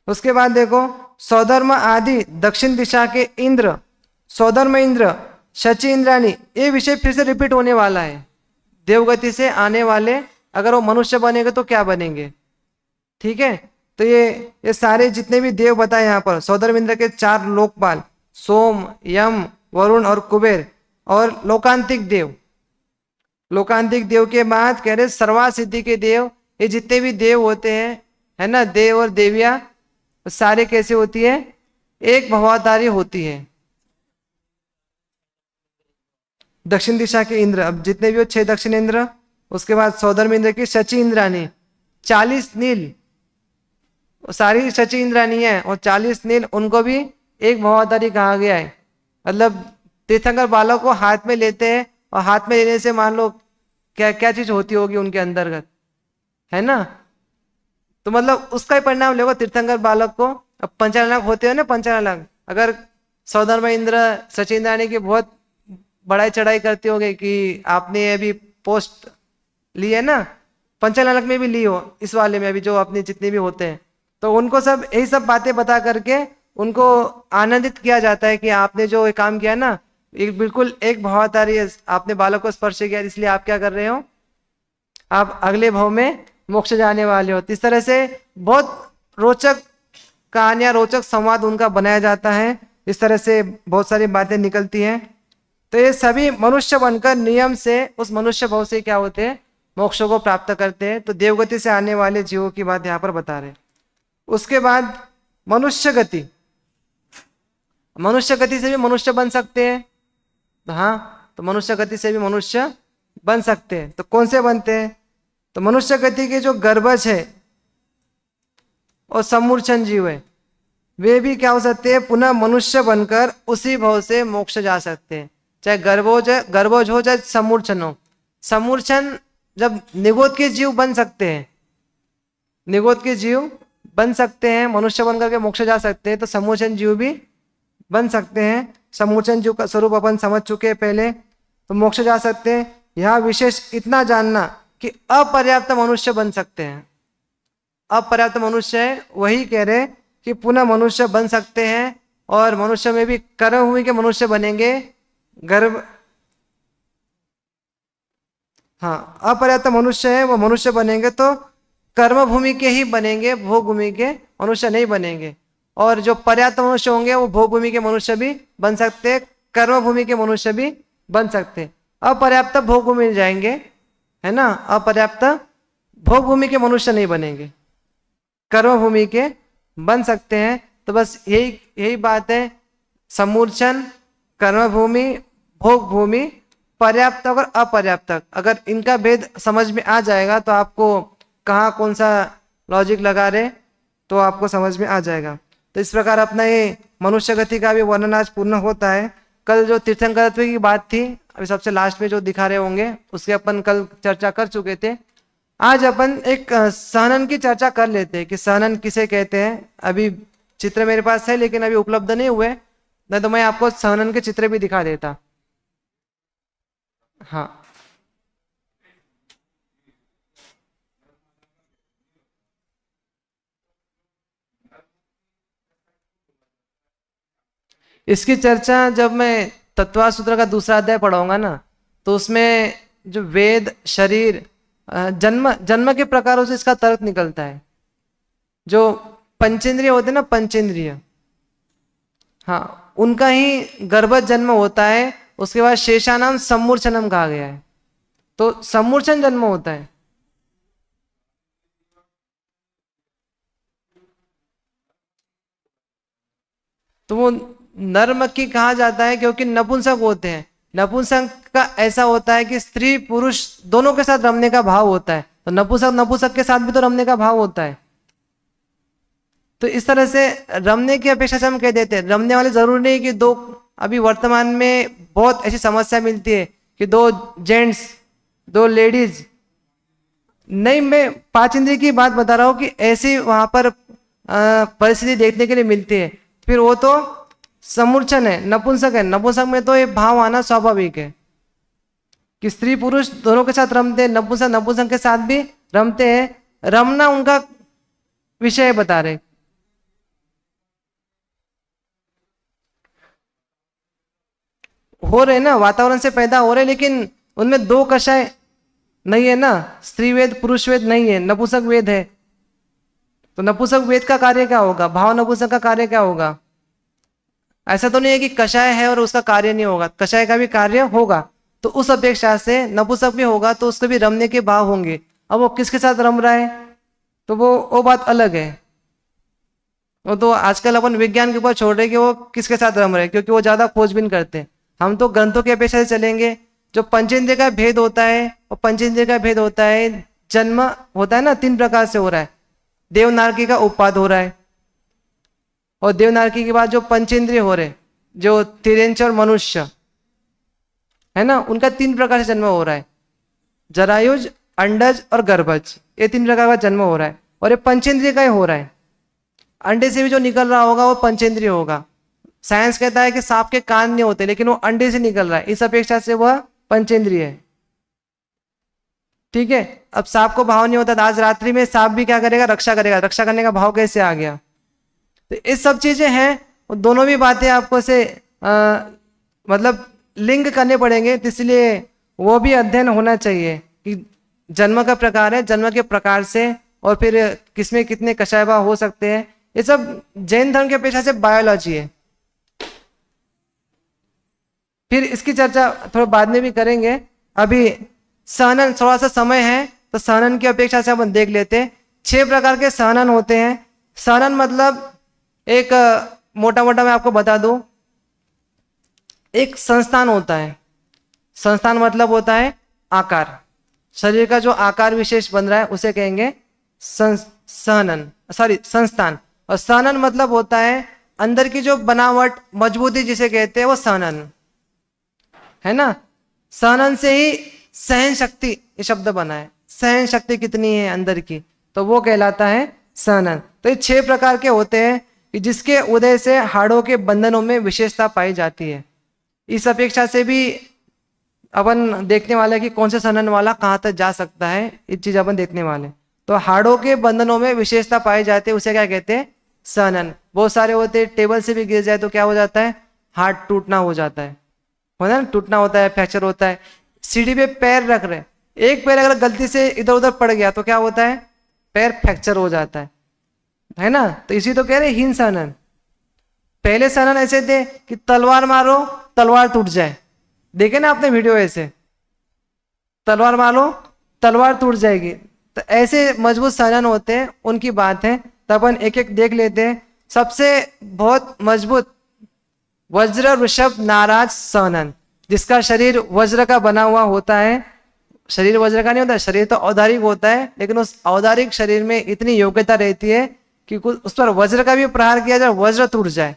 उसके बाद देखो सौधर्म आदि दक्षिण दिशा के इंद्र, सौधर्म इंद्र, शची इंद्राणी, ये विषय फिर से रिपीट होने वाला है। देवगति से आने वाले अगर वो मनुष्य बनेंगे तो क्या बनेंगे, ठीक है। तो ये सारे जितने भी देव बताए यहाँ पर, सौधर्म इंद्र के 4 लोकपाल, सोम, यम, वरुण और कुबेर, और लोकांतिक देव। लोकांतिक देव के बाद कह रहे सर्वा सिद्धि के देव, ये जितने भी देव होते हैं है ना, देव और देविया सारे कैसे होती है, एक भवाधारी होती है। दक्षिण दिशा के इंद्र, अब जितने भी हो 6 दक्षिण इंद्र, उसके बाद सौधर्म इंद्र की शची इंद्राणी, 40 नील, सारी शची इंद्राणी है, और 40 नील, उनको भी एक भवाधारी कहा गया है। मतलब तीर्थंकर बालक को हाथ में लेते हैं, और हाथ में लेने से मान लो क्या क्या चीज होती होगी उनके अंतर्गत, है ना। तो मतलब उसका ही परिणाम लेगा तीर्थंकर बालक को। अब पंचानन होते हैं ना, पंचानन, अगर सौधर्म इंद्र शची इंद्राणी की बहुत बढ़ाई चढ़ाई करते होगे कि आपने अभी पोस्ट ली है ना, पंचानन में भी ली हो, इस वाले में भी जो अपने जितने भी होते हैं, तो उनको सब यही सब बातें बता करके उनको आनंदित किया जाता है कि आपने जो ये काम किया ना, एक बिल्कुल एक भवाधारी, आपने बालक को स्पर्श किया, इसलिए आप क्या कर रहे हो, आप अगले भाव में मोक्ष जाने वाले हो। इस तरह से बहुत रोचक कहानियां, रोचक संवाद उनका बनाया जाता है। इस तरह से बहुत सारी बातें निकलती हैं। तो ये सभी मनुष्य बनकर नियम से उस मनुष्य भाव से क्या होते हैं, मोक्ष को प्राप्त करते हैं। तो देवगति से आने वाले जीवों की बात यहाँ पर बता रहे हैं। उसके बाद मनुष्य गति, मनुष्य गति से भी मनुष्य बन सकते हैं। हाँ, तो मनुष्य गति से भी मनुष्य बन सकते हैं। तो कौन से बनते हैं, तो मनुष्य गति के जो गर्भज है और समूर्छन जीव है, वे भी क्या हो सकते हैं, पुनः मनुष्य बनकर उसी भाव से मोक्ष जा सकते हैं। चाहे गर्भोज हो चाहे समूर्छन हो। समूर्छन जब निगोद के जीव बन सकते हैं, निगोद के जीव बन सकते हैं, मनुष्य बनकर के मोक्ष जा सकते हैं, तो समूर्छन जीव भी बन सकते हैं। समूर्छन जीव का स्वरूप अपन समझ चुके हैं पहले, तो मोक्ष जा सकते हैं। यहाँ विशेष इतना जानना कि अपर्याप्त मनुष्य बन सकते हैं। अपर्याप्त मनुष्य है वही कह रहे कि पुनः मनुष्य बन सकते हैं, और मनुष्य में भी कर्म भूमि के मनुष्य बनेंगे। गर्भ, हाँ, अपर्याप्त मनुष्य है वो मनुष्य बनेंगे तो कर्म भूमि के ही बनेंगे, भोग भूमि के मनुष्य नहीं बनेंगे। और जो पर्याप्त मनुष्य होंगे वो भोग भूमि के मनुष्य भी बन सकते, कर्म भूमि के मनुष्य भी बन सकते। अपर्याप्त भोग भूमि में जाएंगे, है ना, अपर्याप्त भोग भूमि के मनुष्य नहीं बनेंगे, कर्म भूमि के बन सकते हैं। तो बस यही बात है। समूर्छन, कर्म भूमि, भोग भूमि, पर्याप्त और अपर्याप्त, अगर इनका भेद समझ में आ जाएगा तो आपको कहाँ कौन सा लॉजिक लगा रहे तो आपको समझ में आ जाएगा। तो इस प्रकार अपना ये मनुष्य गति का भी वर्णन आज पूर्ण होता है। कल जो तीर्थंकरत्व की बात थी, अभी सबसे लास्ट में जो दिखा रहे होंगे उसके अपन कल चर्चा कर चुके थे। आज अपन एक सहनन की चर्चा कर लेते हैं कि सहनन किसे कहते हैं। अभी चित्र मेरे पास है लेकिन अभी उपलब्ध नहीं हुए, नहीं तो मैं आपको सहनन के चित्र भी दिखा देता। हाँ, इसकी चर्चा जब मैं तत्वा सूत्र का दूसरा अध्याय पढ़ाऊंगा ना, तो उसमें जो वेद, शरीर, जन्म के प्रकारों से इसका तर्क निकलता है। जो पंचेंद्रिय होते हैं ना, पंचेंद्रिय, हाँ, उनका ही गर्भज जन्म होता है। उसके बाद शेषानाम सम्मूर्छनम कहा गया है, तो सम्मूर्छन जन्म होता है। तो वो नरमक्खी कहा जाता है क्योंकि नपुंसक होते हैं। नपुंसक का ऐसा होता है कि स्त्री पुरुष दोनों के साथ रमने का भाव होता है, तो नपुंसक के साथ भी तो रमने का भाव होता है। तो इस तरह से रमने की अपेक्षा से हम कह देते हैं, रमने वाले जरूरी नहीं कि दो, अभी वर्तमान में बहुत ऐसी समस्या मिलती है कि दो जेंट्स, दो लेडीज, नहीं, मैं 5 इंद्रिय की बात बता रहा हूँ कि ऐसी वहां पर परिस्थिति देखने के लिए मिलती है, फिर वो तो समूर्छन है, नपुंसक है। नपुंसक में तो ये भाव आना स्वाभाविक है कि स्त्री पुरुष दोनों के साथ रमते हैं, नपुंसक नपुंसक के साथ भी रमते हैं। रमना उनका विषय बता रहे। हो रहे ना, वातावरण से पैदा हो रहे, लेकिन उनमें दो कषाय नहीं है ना, स्त्री वेद पुरुष वेद नहीं है, नपुंसक वेद है। तो नपुंसक वेद का कार्य क्या होगा, भाव नपुंसक का कार्य क्या होगा? ऐसा तो नहीं है कि कषाय है और उसका कार्य नहीं होगा, कषाय का भी कार्य होगा। तो उस अपेक्षा से नपुंसक भी होगा तो उसके भी रमने के भाव होंगे। अब वो किसके साथ रम रहा है तो वो बात अलग है। वो तो आजकल अपन विज्ञान के ऊपर छोड़ रहे कि वो किसके साथ रम रहे, क्योंकि वो ज्यादा खोजबीन करते हैं। हम तो ग्रंथों की अपेक्षा से चलेंगे। जो पंचेंद्रिय का भेद होता है, और पंचेंद्रिय का भेद होता है, जन्म होता है ना, 3 प्रकार से हो रहा है। देवनारकी का उत्पाद हो रहा है, और देवनारकी के बाद जो पंचेंद्रिय हो रहे, जो तिर्यंच और मनुष्य है ना, उनका 3 प्रकार से जन्म हो रहा है, जरायुज, अंडज और गर्भज। ये 3 प्रकार का जन्म हो रहा है, और ये पंचेंद्रिय का ही हो रहा है। अंडे से भी जो निकल रहा होगा वो पंचेंद्रिय होगा। साइंस कहता है कि सांप के कान नहीं होते, लेकिन वो अंडे से निकल रहा है, इस अपेक्षा से वह पंचेंद्रिय है। ठीक है, अब सांप को भाव नहीं होता, तो आज रात्रि में सांप भी क्या करेगा, रक्षा करेगा। रक्षा करने का भाव कैसे आ गया? तो ये सब चीजें हैं, दोनों भी बातें आपको से मतलब लिंक करने पड़ेंगे। तो इसलिए वो भी अध्ययन होना चाहिए कि जन्म का प्रकार है, जन्म के प्रकार से, और फिर किसमें कितने कषाय भाव हो सकते हैं। ये सब जैन धर्म की अपेक्षा से बायोलॉजी है। फिर इसकी चर्चा थोड़ा बाद में भी करेंगे। अभी सहनन, थोड़ा सा समय है तो सहनन की अपेक्षा से अपन देख लेते हैं। 6 प्रकार के सहनन होते हैं। सहनन मतलब एक मोटा मोटा मैं आपको बता दूं, एक संस्थान होता है। संस्थान मतलब होता है आकार, शरीर का जो आकार विशेष बन रहा है उसे कहेंगे सहनन, सॉरी संस्थान। और सहनन मतलब होता है अंदर की जो बनावट, मजबूती जिसे कहते हैं, वो सहनन है ना। सहनन से ही सहन शक्ति ये शब्द बना है। सहन शक्ति कितनी है अंदर की, तो वो कहलाता है सहनन। तो ये 6 प्रकार के होते हैं कि जिसके उदय से हाड़ों के बंधनों में विशेषता पाई जाती है। इस अपेक्षा से भी अपन देखने वाले कि कौन से सहनन वाला कहाँ तक जा सकता है, ये चीज अपन देखने वाले। तो हाड़ों के बंधनों में विशेषता पाई जाती है, उसे क्या कहते हैं, सहनन। बहुत सारे होते हैं, टेबल से भी गिर जाए तो क्या हो जाता है, हाथ टूटना हो जाता है ना, टूटना होता है, फ्रैक्चर होता है। सीढ़ी पे पैर रख रहे, एक पैर अगर गलती से इधर उधर पड़ गया तो क्या होता है, पैर फ्रैक्चर हो जाता है ना। तो इसी तो कह रहे हीन सहनन। पहले सहनन ऐसे थे कि तलवार मारो तलवार टूट जाए, देखे ना आपने वीडियो, ऐसे तलवार मारो तलवार टूट जाएगी। तो ऐसे मजबूत सहनन होते हैं, उनकी बात है। तो अपन एक एक देख लेते हैं। सबसे बहुत मजबूत वज्र ऋषभ नाराज सहनन, जिसका शरीर वज्र का बना हुआ होता है। शरीर वज्र का नहीं होता, शरीर तो औदारिक होता है, लेकिन उस औदारिक शरीर में इतनी योग्यता रहती है कि उस पर वज्र का भी प्रहार किया जाए, वज्र टूट जाए,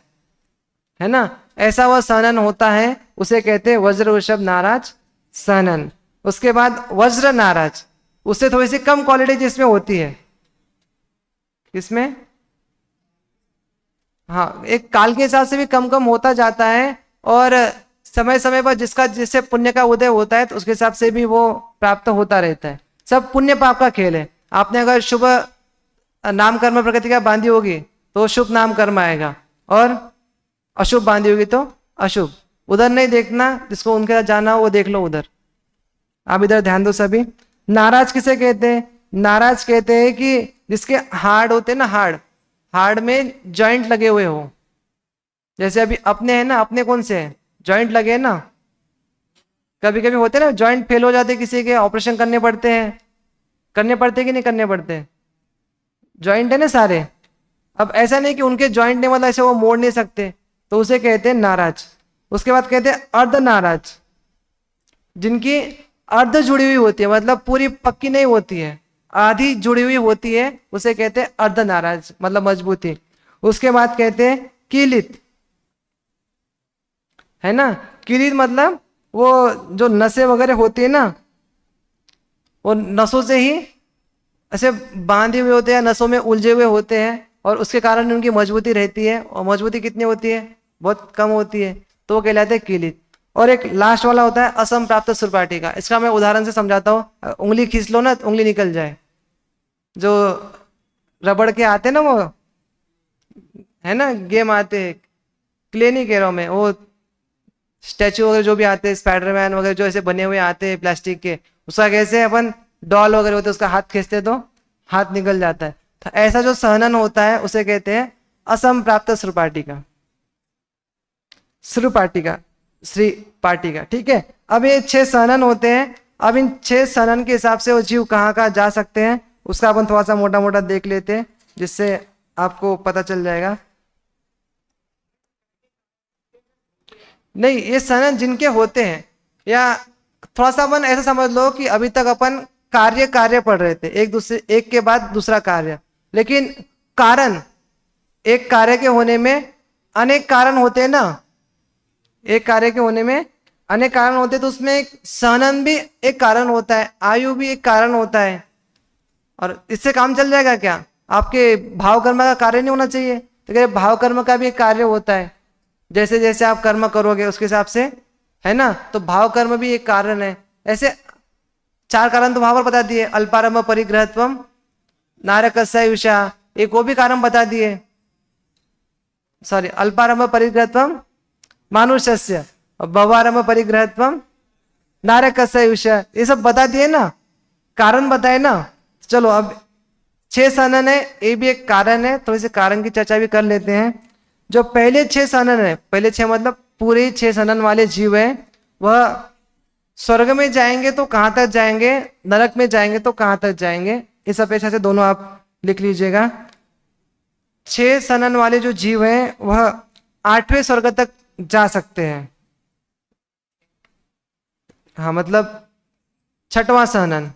है ना। ऐसा वह सहनन होता है, उसे कहते हैं वज्र ऋषभ नाराज सहनन। उसके बाद वज्र नाराज, उससे थोड़ी सी कम क्वालिटी जिसमें होती है, इसमें हाँ, एक काल के हिसाब से भी कम कम होता जाता है, और समय समय पर जिसका जिससे पुण्य का उदय होता है तो उसके हिसाब से भी वो प्राप्त होता रहता है। सब पुण्य पाप का खेल है। आपने अगर शुभ नाम कर्म प्रकृति का बांधी होगी तो शुभ नाम कर्म आएगा, और अशुभ बांधी होगी तो अशुभ। उधर नहीं देखना, जिसको उनके साथ जाना हो वो देख लो उधर। आप इधर ध्यान दो सभी। नाराज किसे कहते हैं, नाराज कहते हैं कि जिसके हाड़ होते हैं ना, हाड़ में जॉइंट लगे हुए हो। जैसे अभी अपने हैं ना, अपने कौन से हैं, जॉइंट लगे हैं ना। कभी कभी होते हैं ना जॉइंट फेल हो जाते, किसी के ऑपरेशन करने पड़ते हैं, करने पड़ते कि नहीं करने पड़ते, जॉइंट है ना सारे। अब ऐसा नहीं कि उनके जॉइंट नहीं, मतलब ऐसे वो मोड़ नहीं सकते, तो उसे कहते हैं नाराज। उसके बाद कहते हैं अर्ध नाराज, जिनकी अर्ध जुड़ी हुई होती है, मतलब पूरी पक्की नहीं होती है, आधी जुड़ी हुई होती है, उसे कहते हैं अर्ध नाराज, मतलब मजबूती। उसके बाद कहते हैं कीलित, है ना। कीलित मतलब वो जो नसें वगैरह होती है ना, वो नसों से ही ऐसे बांधे हुए होते हैं, नसों में उलझे हुए होते हैं, और उसके कारण उनकी मजबूती रहती है। और मजबूती कितनी होती है? बहुत कम होती है, तो वो कहलाते हैं कीलित। और एक लास्ट वाला होता है असंप्राप्त सुरपाटी का। इसका मैं उदाहरण से समझाता हूँ। उंगली खींच लो ना तो उंगली निकल जाए, जो रबड़ के आते हैं ना, वो है ना गेम आते हैं, क्ले नहीं कह रहा हूँ मैं, वो स्टैचू वगैरह जो भी आते हैं, स्पाइडरमैन वगैरह जो ऐसे बने हुए आते हैं प्लास्टिक के, उसका कैसे अपन डॉल वगैरह होते हैं, उसका हाथ खींचते तो हाथ निकल जाता है। तो ऐसा जो सहनन होता है उसे कहते हैं असंप्राप्त श्रुपाटिका, श्रुपाटिका, श्री पाटिका। ठीक है, अब ये 6 सहनन होते हैं। अब इन 6 सहनन के हिसाब से वो जीव कहाँ कहाँ जा सकते हैं उसका अपन थोड़ा सा मोटा मोटा देख लेते हैं, जिससे आपको पता चल जाएगा। नहीं, ये सहनन जिनके होते हैं, या थोड़ा सा अपन ऐसा समझ लो कि अभी तक अपन कार्य कार्य पढ़ रहे थे, एक के बाद दूसरा कार्य, लेकिन कारण, एक कार्य के होने में अनेक कारण होते हैं ना, एक कार्य के होने में अनेक कारण होते हैं, तो उसमें एक सहनन भी एक कारण होता है, आयु भी एक कारण होता है। और इससे काम चल जाएगा क्या? आपके भाव कर्म का कार्य नहीं होना चाहिए, तो कह भाव कर्म का भी एक कार्य होता है। जैसे जैसे आप कर्म करोगे उसके हिसाब से, है ना, तो भाव कर्म भी एक कारण है। ऐसे 4 कारण तो वहां पर बता दिए, अल्पारंभ परिग्रहत्वम, नारकस्यायुषा, एक वो भी कारण बता दिए, सॉरी, अल्पारंभ परिग्रहत्वम मानुष्यस्य, और भवारंभ परिग्रहत्वम नारकस्यायुषा, ये सब बता दिए ना, कारण बताए ना। चलो अब 6 सहनन है, ये भी एक कारण है, थोड़ी सी कारण की चर्चा भी कर लेते हैं। जो पहले 6 सहनन है, पहले 6 मतलब पूरे 6 सहनन वाले जीव है, वह स्वर्ग में जाएंगे तो कहां तक जाएंगे, नरक में जाएंगे तो कहां तक जाएंगे, इस अपेक्षा से दोनों आप लिख लीजिएगा। 6 सहनन वाले जो जीव हैं वह 8वें स्वर्ग तक जा सकते हैं। हाँ, मतलब 6वां सहनन,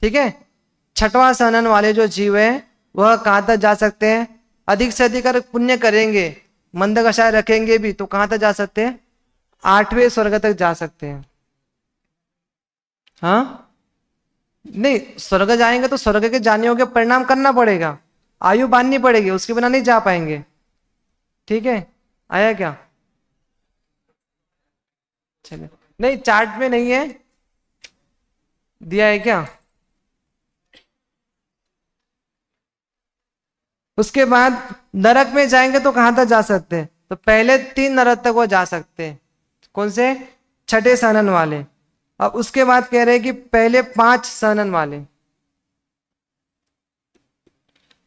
ठीक है, 6वां सहनन वाले जो जीव है वह कहां तक जा सकते हैं? अधिक से अधिक अगर पुण्य करेंगे, मंद कषाय रखेंगे भी, तो कहां तक जा सकते हैं? 8वें स्वर्ग तक जा सकते हैं। हाँ, नहीं, स्वर्ग जाएंगे तो स्वर्ग के जाने योग्य परिणाम करना पड़ेगा, आयु बांधनी पड़ेगी, उसके बिना नहीं जा पाएंगे। ठीक है, आया क्या? चलिए, नहीं चार्ट में नहीं है, दिया है क्या? उसके बाद नरक में जाएंगे तो कहां तक जा सकते हैं? तो पहले 3 नरक तक वो जा सकते हैं। कौन से? 6ठे सहनन वाले। अब उसके बाद कह रहे हैं कि पहले 5 सहनन वाले,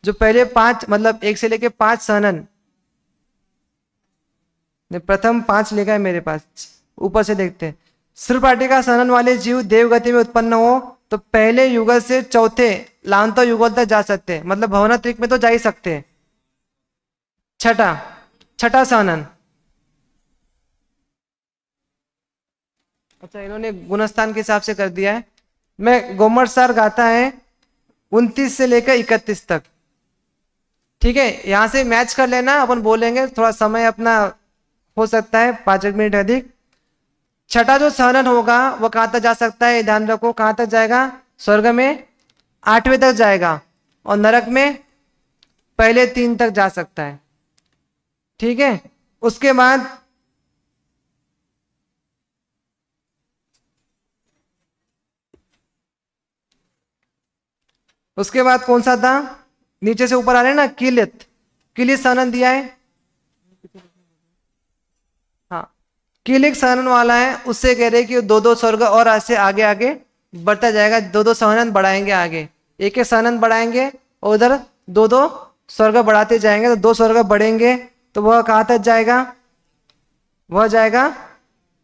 जो पहले 5 मतलब 1 से लेके 5 सहनन, प्रथम 5 लिखा है मेरे पास, ऊपर से देखते हैं। श्रुपाटिका सहनन वाले जीव देवगति में उत्पन्न हो तो पहले युगल से चौथे लांत युगल तक जा सकते हैं, मतलब भवनात्रिक में तो जा ही सकते हैं। छठा सहनन, अच्छा इन्होंने गुणस्थान के हिसाब से कर दिया है। मैं गोमर सार गाता है 29 से लेकर 31 तक, ठीक है, यहां से मैच कर लेना, अपन बोलेंगे, थोड़ा समय अपना हो सकता है 5 मिनट अधिक। छठा जो सहनन होगा वो कहां तक जा सकता है, ध्यान रखो, कहां तक जाएगा? स्वर्ग में 8वें तक जाएगा, और नरक में पहले 3 तक जा सकता है। ठीक है, उसके बाद कौन सा था? नीचे से ऊपर आ रहे हैं ना, किलित, किलित सहनन दिया है। हाँ, किलिक सहनन वाला है, उससे कह रहे कि 2-2 स्वर्ग और ऐसे आगे आगे बढ़ता जाएगा, 2-2 सहनन बढ़ाएंगे आगे, एक सहनन बढ़ाएंगे और उधर 2-2 स्वर्ग बढ़ाते जाएंगे, तो 2 स्वर्ग बढ़ेंगे तो वह कहां तक जाएगा? वह जाएगा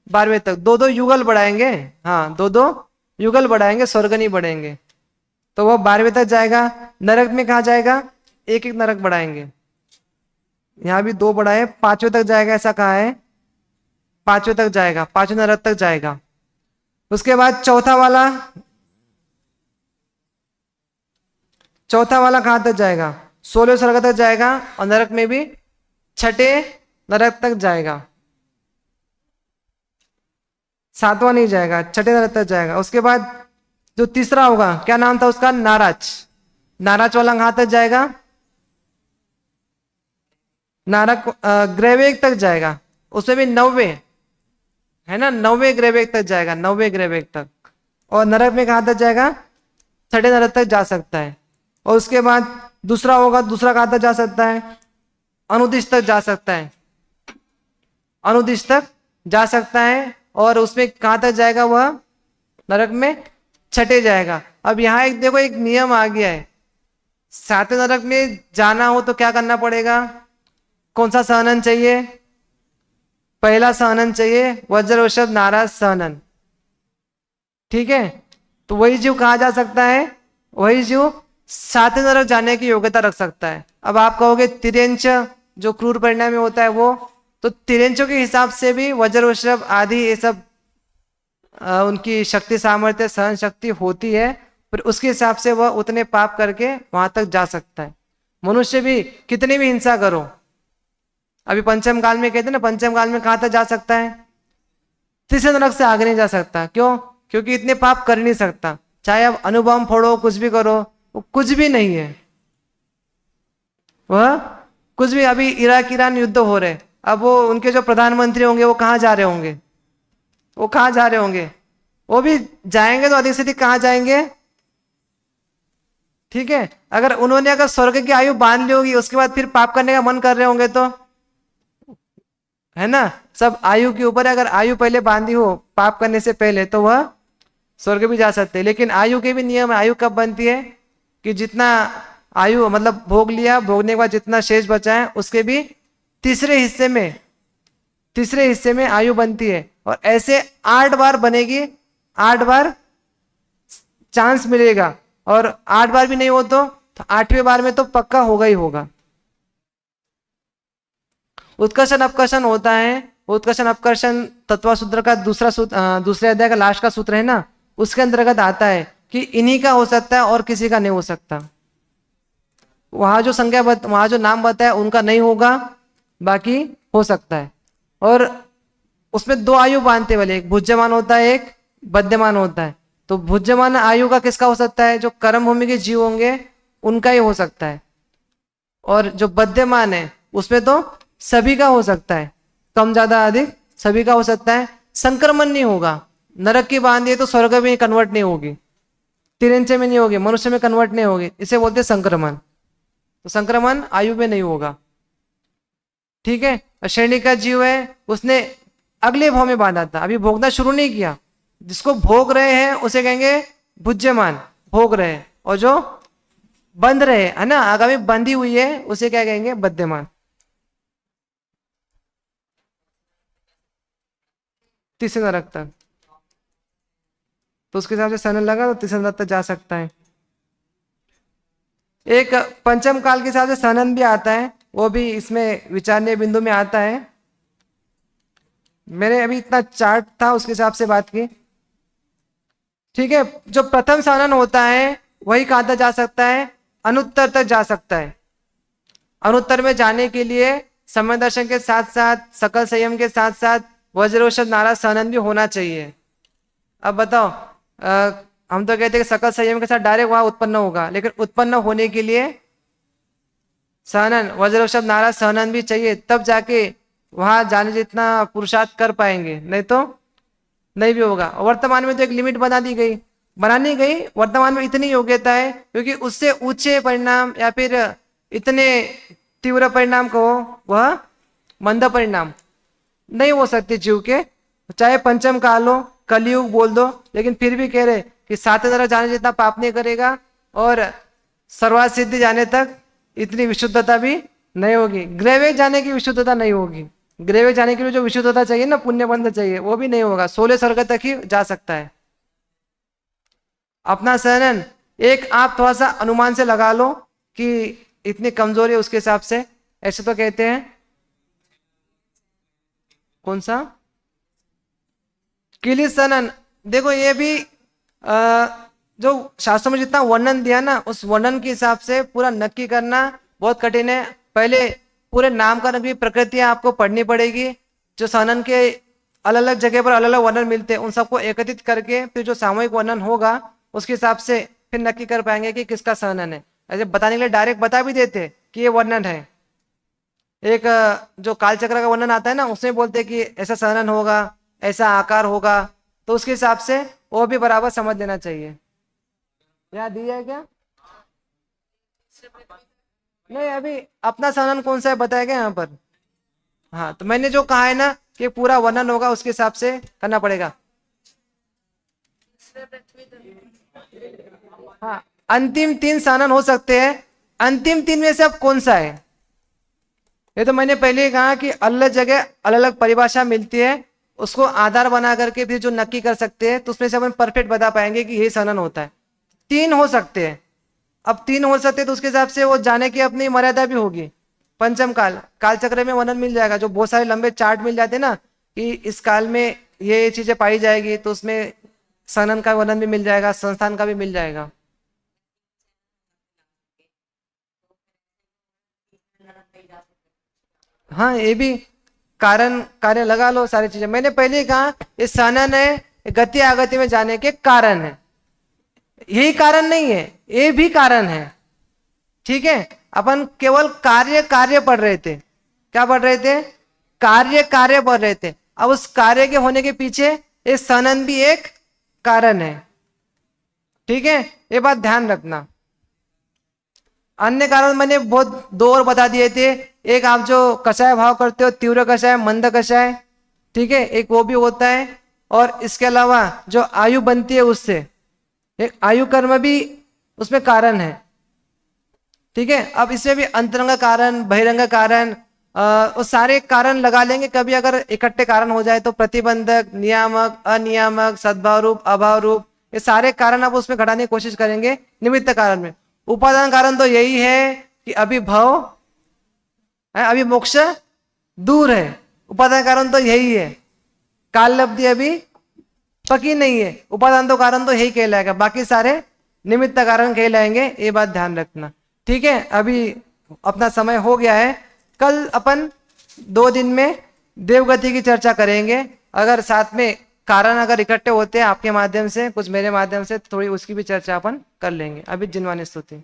12वें तक। 2-2 युगल बढ़ाएंगे, हाँ 2-2 युगल बढ़ाएंगे, स्वर्ग नहीं बढ़ेंगे, तो वह 12वें तक जाएगा। नरक में कहा जाएगा? 1-1 नरक बढ़ाएंगे, यहां भी 2 बढ़ाए, 5वें तक जाएगा, ऐसा कहा है, 5वें तक जाएगा, 5वें नरक तक जाएगा। उसके बाद चौथा वाला कहां तक जाएगा? 16वें स्वर्ग तक जाएगा, और नरक में भी छठे नरक तक जाएगा, सातवां नहीं जाएगा, छठे नरक तक जाएगा। उसके बाद जो तीसरा होगा, क्या नाम था उसका, नाराज, नाराज वाला कहां तक जाएगा, नारक ग्रहवेग तक जाएगा, उसमें भी 90 है ना, 90 ग्रहवेग तक जाएगा, 90 ग्रहवेग तक। और नरक में कहां तक जाएगा, छठे नरक तक जा सकता है। और उसके बाद दूसरा होगा, दूसरा कहां तक जा सकता है, अनुदिश तक जा सकता है, अनुदिश तक जा सकता है। और उसमें कहां तक जाएगा वह, नरक में छठे जाएगा। अब यहाँ एक देखो एक नियम आ गया है, सातवें नरक में जाना हो तो क्या करना पड़ेगा, कौन सा सहनन चाहिए, पहला सहनन चाहिए, वज्र वृषभ नाराज सहनन, ठीक है। तो वही जीव कहा जा सकता है, वही जीव सातवें नरक जाने की योग्यता रख सकता है। अब आप कहोगे तिर्यंच जो क्रूर परिणाम में होता है वो, तो तिर्यंचों के हिसाब से भी वज्र वृषभ आदि ये सब उनकी शक्ति सामर्थ्य सहन शक्ति होती है, पर उसके हिसाब से वह उतने पाप करके वहां तक जा सकता है। मनुष्य भी कितनी भी हिंसा करो, अभी पंचम काल में कहते हैं ना, पंचम काल में कहां तक जा सकता है, तीसरे नरक से आगे नहीं जा सकता। क्यों, क्योंकि इतने पाप कर नहीं सकता, चाहे आप अणुबम फोड़ो कुछ भी करो, वो कुछ भी नहीं है, वह कुछ भी। अभी इराक ईरान युद्ध हो रहे, अब वो उनके जो प्रधानमंत्री होंगे वो कहाँ जा रहे होंगे, वो कहाँ जा रहे होंगे, वो भी जाएंगे तो अधिक से अधिक कहाँ जाएंगे, ठीक है। अगर उन्होंने अगर स्वर्ग की आयु बांध ली होगी, उसके बाद फिर पाप करने का मन कर रहे होंगे तो, है ना, सब आयु के ऊपर है। अगर आयु पहले बांधी हो पाप करने से पहले तो वह स्वर्ग भी जा सकते हैं। लेकिन आयु के भी नियम है, आयु कब बनती है कि जितना आयु मतलब भोग लिया, भोगने के बाद जितना शेष बचा है उसके भी तीसरे हिस्से में आयु बनती है। और ऐसे 8 बार बनेगी, 8 बार चांस मिलेगा, और 8 बार भी नहीं हो तो 8वें बार में तो पक्का होगा ही होगा। उत्कर्षण अपकर्षण होता है, उत्कर्षण अपकर्षण तत्वसूत्र का दूसरे अध्याय का लास्ट का सूत्र है ना, उसके अंतर्गत आता है कि इन्हीं का हो सकता है और किसी का नहीं हो सकता। वहां जो संज्ञा वहां जो नाम बताया उनका नहीं होगा, बाकी हो सकता है। और उसमें 2 आयु बांधते वाले, एक भुज्यमान होता है, एक बद्यमान होता है। तो भुज्यमान आयु का किसका हो सकता है, जो कर्म भूमि के जीव होंगे उनका ही हो सकता है। और जो बद्यमान है उसमें तो सभी का हो सकता है, कम ज्यादा अधिक सभी का हो सकता है। संक्रमण नहीं होगा, नरक की बांधी है तो स्वर्ग में कन्वर्ट नहीं होगी, तिरंचे में नहीं होगी, मनुष्य में कन्वर्ट नहीं होगी, इसे बोलते संक्रमण। तो संक्रमण आयु में नहीं होगा, ठीक है। श्रेणी का जीव है, उसने अगले भाव में बांधा था, अभी भोगना शुरू नहीं किया। जिसको भोग रहे हैं उसे कहेंगे भुज्यमान, भोग रहे हैं। और जो बंध रहे है ना, आगामी बंधी हुई है, उसे क्या कहेंगे, बद्यमान। तीसरे नरक तक, तो उसके हिसाब से सन लगा तो तीसरे नरक तक जा सकता है। एक पंचम काल के हिसाब से सनन भी आता है, वो भी इसमें विचारणीय बिंदु में आता है। मैंने अभी इतना चार्ट था उसके हिसाब से बात की, ठीक है। जो प्रथम सनन होता है वही कहां तक जा सकता है, अनुत्तर तक जा सकता है। अनुत्तर में जाने के लिए समय दर्शन के साथ साथ, सकल संयम के साथ साथ वज्रवृषभ नाराज सनन भी होना चाहिए। अब बताओ, हम तो कहते हैं कि सकल संयम के साथ डायरेक्ट वहां उत्पन्न होगा, लेकिन उत्पन्न होने के लिए सहनन वज्रवृषभ नाराज सहनन भी चाहिए, तब जाके वहां जाने जितना पुरुषार्थ कर पाएंगे, नहीं तो नहीं भी होगा। वर्तमान में तो एक लिमिट बनानी गई, वर्तमान में इतनी योग्यता है, क्योंकि उससे ऊंचे परिणाम या फिर इतने तीव्र परिणाम कहो वह मंद परिणाम नहीं हो सकते जीव के, चाहे पंचम काल हो, कलयुग बोल दो, लेकिन फिर भी कह रहे कि 7 नरक जाने जितना पाप नहीं करेगा और सर्वार्थ सिद्धि जाने तक इतनी विशुद्धता भी नहीं होगी। ग्रहवेग जाने की विशुद्धता नहीं होगी, ग्रहवेग जाने के लिए जो विशुद्धता चाहिए ना, पुण्य बंध चाहिए, वो भी नहीं होगा। 16 स्वर्ग तक ही जा सकता है अपना सहनन। एक आप थोड़ा सा अनुमान से लगा लो कि इतनी कमजोरी है, उसके हिसाब से ऐसे तो कहते हैं कौन सा किली सनन। देखो ये भी जो शास्त्रों में जितना वर्णन दिया ना, उस वर्णन के हिसाब से पूरा नक्की करना बहुत कठिन है। पहले पूरे नामकरण की प्रकृतियां आपको पढ़नी पड़ेगी। जो सनन के अलग अलग जगह पर अलग अलग वर्णन मिलते हैं उन सबको एकत्रित करके फिर जो सामूहिक वर्णन होगा उसके हिसाब से फिर नक्की कर पाएंगे कि किसका सनन है। ऐसे बताने के लिए डायरेक्ट बता भी देते कि ये वर्णन है। एक जो कालचक्र का वर्णन आता है ना, उसमें बोलते हैं कि ऐसा सनन होगा, ऐसा आकार होगा, तो उसके हिसाब से वो भी बराबर समझ लेना चाहिए। यहाँ दिया है क्या? नहीं, अभी अपना सनन कौन सा है बताया गया यहाँ पर। हाँ, तो मैंने जो कहा है ना कि पूरा वर्णन होगा उसके हिसाब से करना पड़ेगा। हाँ, अंतिम 3 सनन हो सकते हैं। अंतिम 3 में से अब कौन सा है? ये तो मैंने पहले ही कहा कि अलग जगह अलग अलग परिभाषा मिलती है, उसको आधार बना करके फिर जो नक्की कर सकते हैं तो उसमें से अपन परफेक्ट बता पाएंगे कि यही सनन होता है। 3 हो सकते हैं। अब 3 हो सकते हैं तो उसके हिसाब से वो जाने की अपनी मर्यादा भी होगी। पंचम काल, कालचक्र में वर्णन मिल जाएगा, जो बहुत सारे लंबे चार्ट मिल जाते हैं ना कि इस काल में ये चीजें पाई जाएगी, तो उसमें सनन का वर्णन भी मिल जाएगा, संस्थान का भी मिल जाएगा। हाँ, ये भी कारण कार्य लगा लो सारी चीजें। मैंने पहले ही कहा ये सनन है, गति आगति में जाने के कारण है। यही कारण नहीं है, ये भी कारण है। ठीक है, अपन केवल कार्य कार्य पढ़ रहे थे। क्या पढ़ रहे थे? कार्य कार्य पढ़ रहे थे। अब उस कार्य के होने के पीछे ये सनन भी एक कारण है। ठीक है, ये बात ध्यान रखना। अन्य कारण मैंने बहुत 2 और बता दिए थे। एक आप जो कषाय भाव करते हो, तीव्र कषाय, मंद कषाय, ठीक है, एक वो भी होता है। और इसके अलावा जो आयु बनती है उससे एक आयु कर्म भी उसमें कारण है। ठीक है, अब इसमें भी अंतरंग कारण, बहिरंग कारण, वो सारे कारण लगा लेंगे। कभी अगर इकट्ठे कारण हो जाए तो प्रतिबंधक, नियामक, अनियामक, सद्भाव रूप, अभाव रूप, ये सारे कारण अब उसमें घटाने की कोशिश करेंगे निमित्त कारण में। उपादान कारण तो यही है कि अभी भव है, अभी मोक्ष दूर है। उपादान कारण तो यही है। काल लब्धि अभी पकी नहीं है, उपादान तो कारण तो यही कहलाएगा, बाकी सारे निमित्त कारण कहलाएंगे। ये बात ध्यान रखना। ठीक है, अभी अपना समय हो गया है। कल अपन 2 दिन में देवगति की चर्चा करेंगे। अगर साथ में कारण अगर इकट्ठे होते हैं आपके माध्यम से, कुछ मेरे माध्यम से, थोड़ी उसकी भी चर्चा अपन कर लेंगे। अभी जिनवानी स्तुति।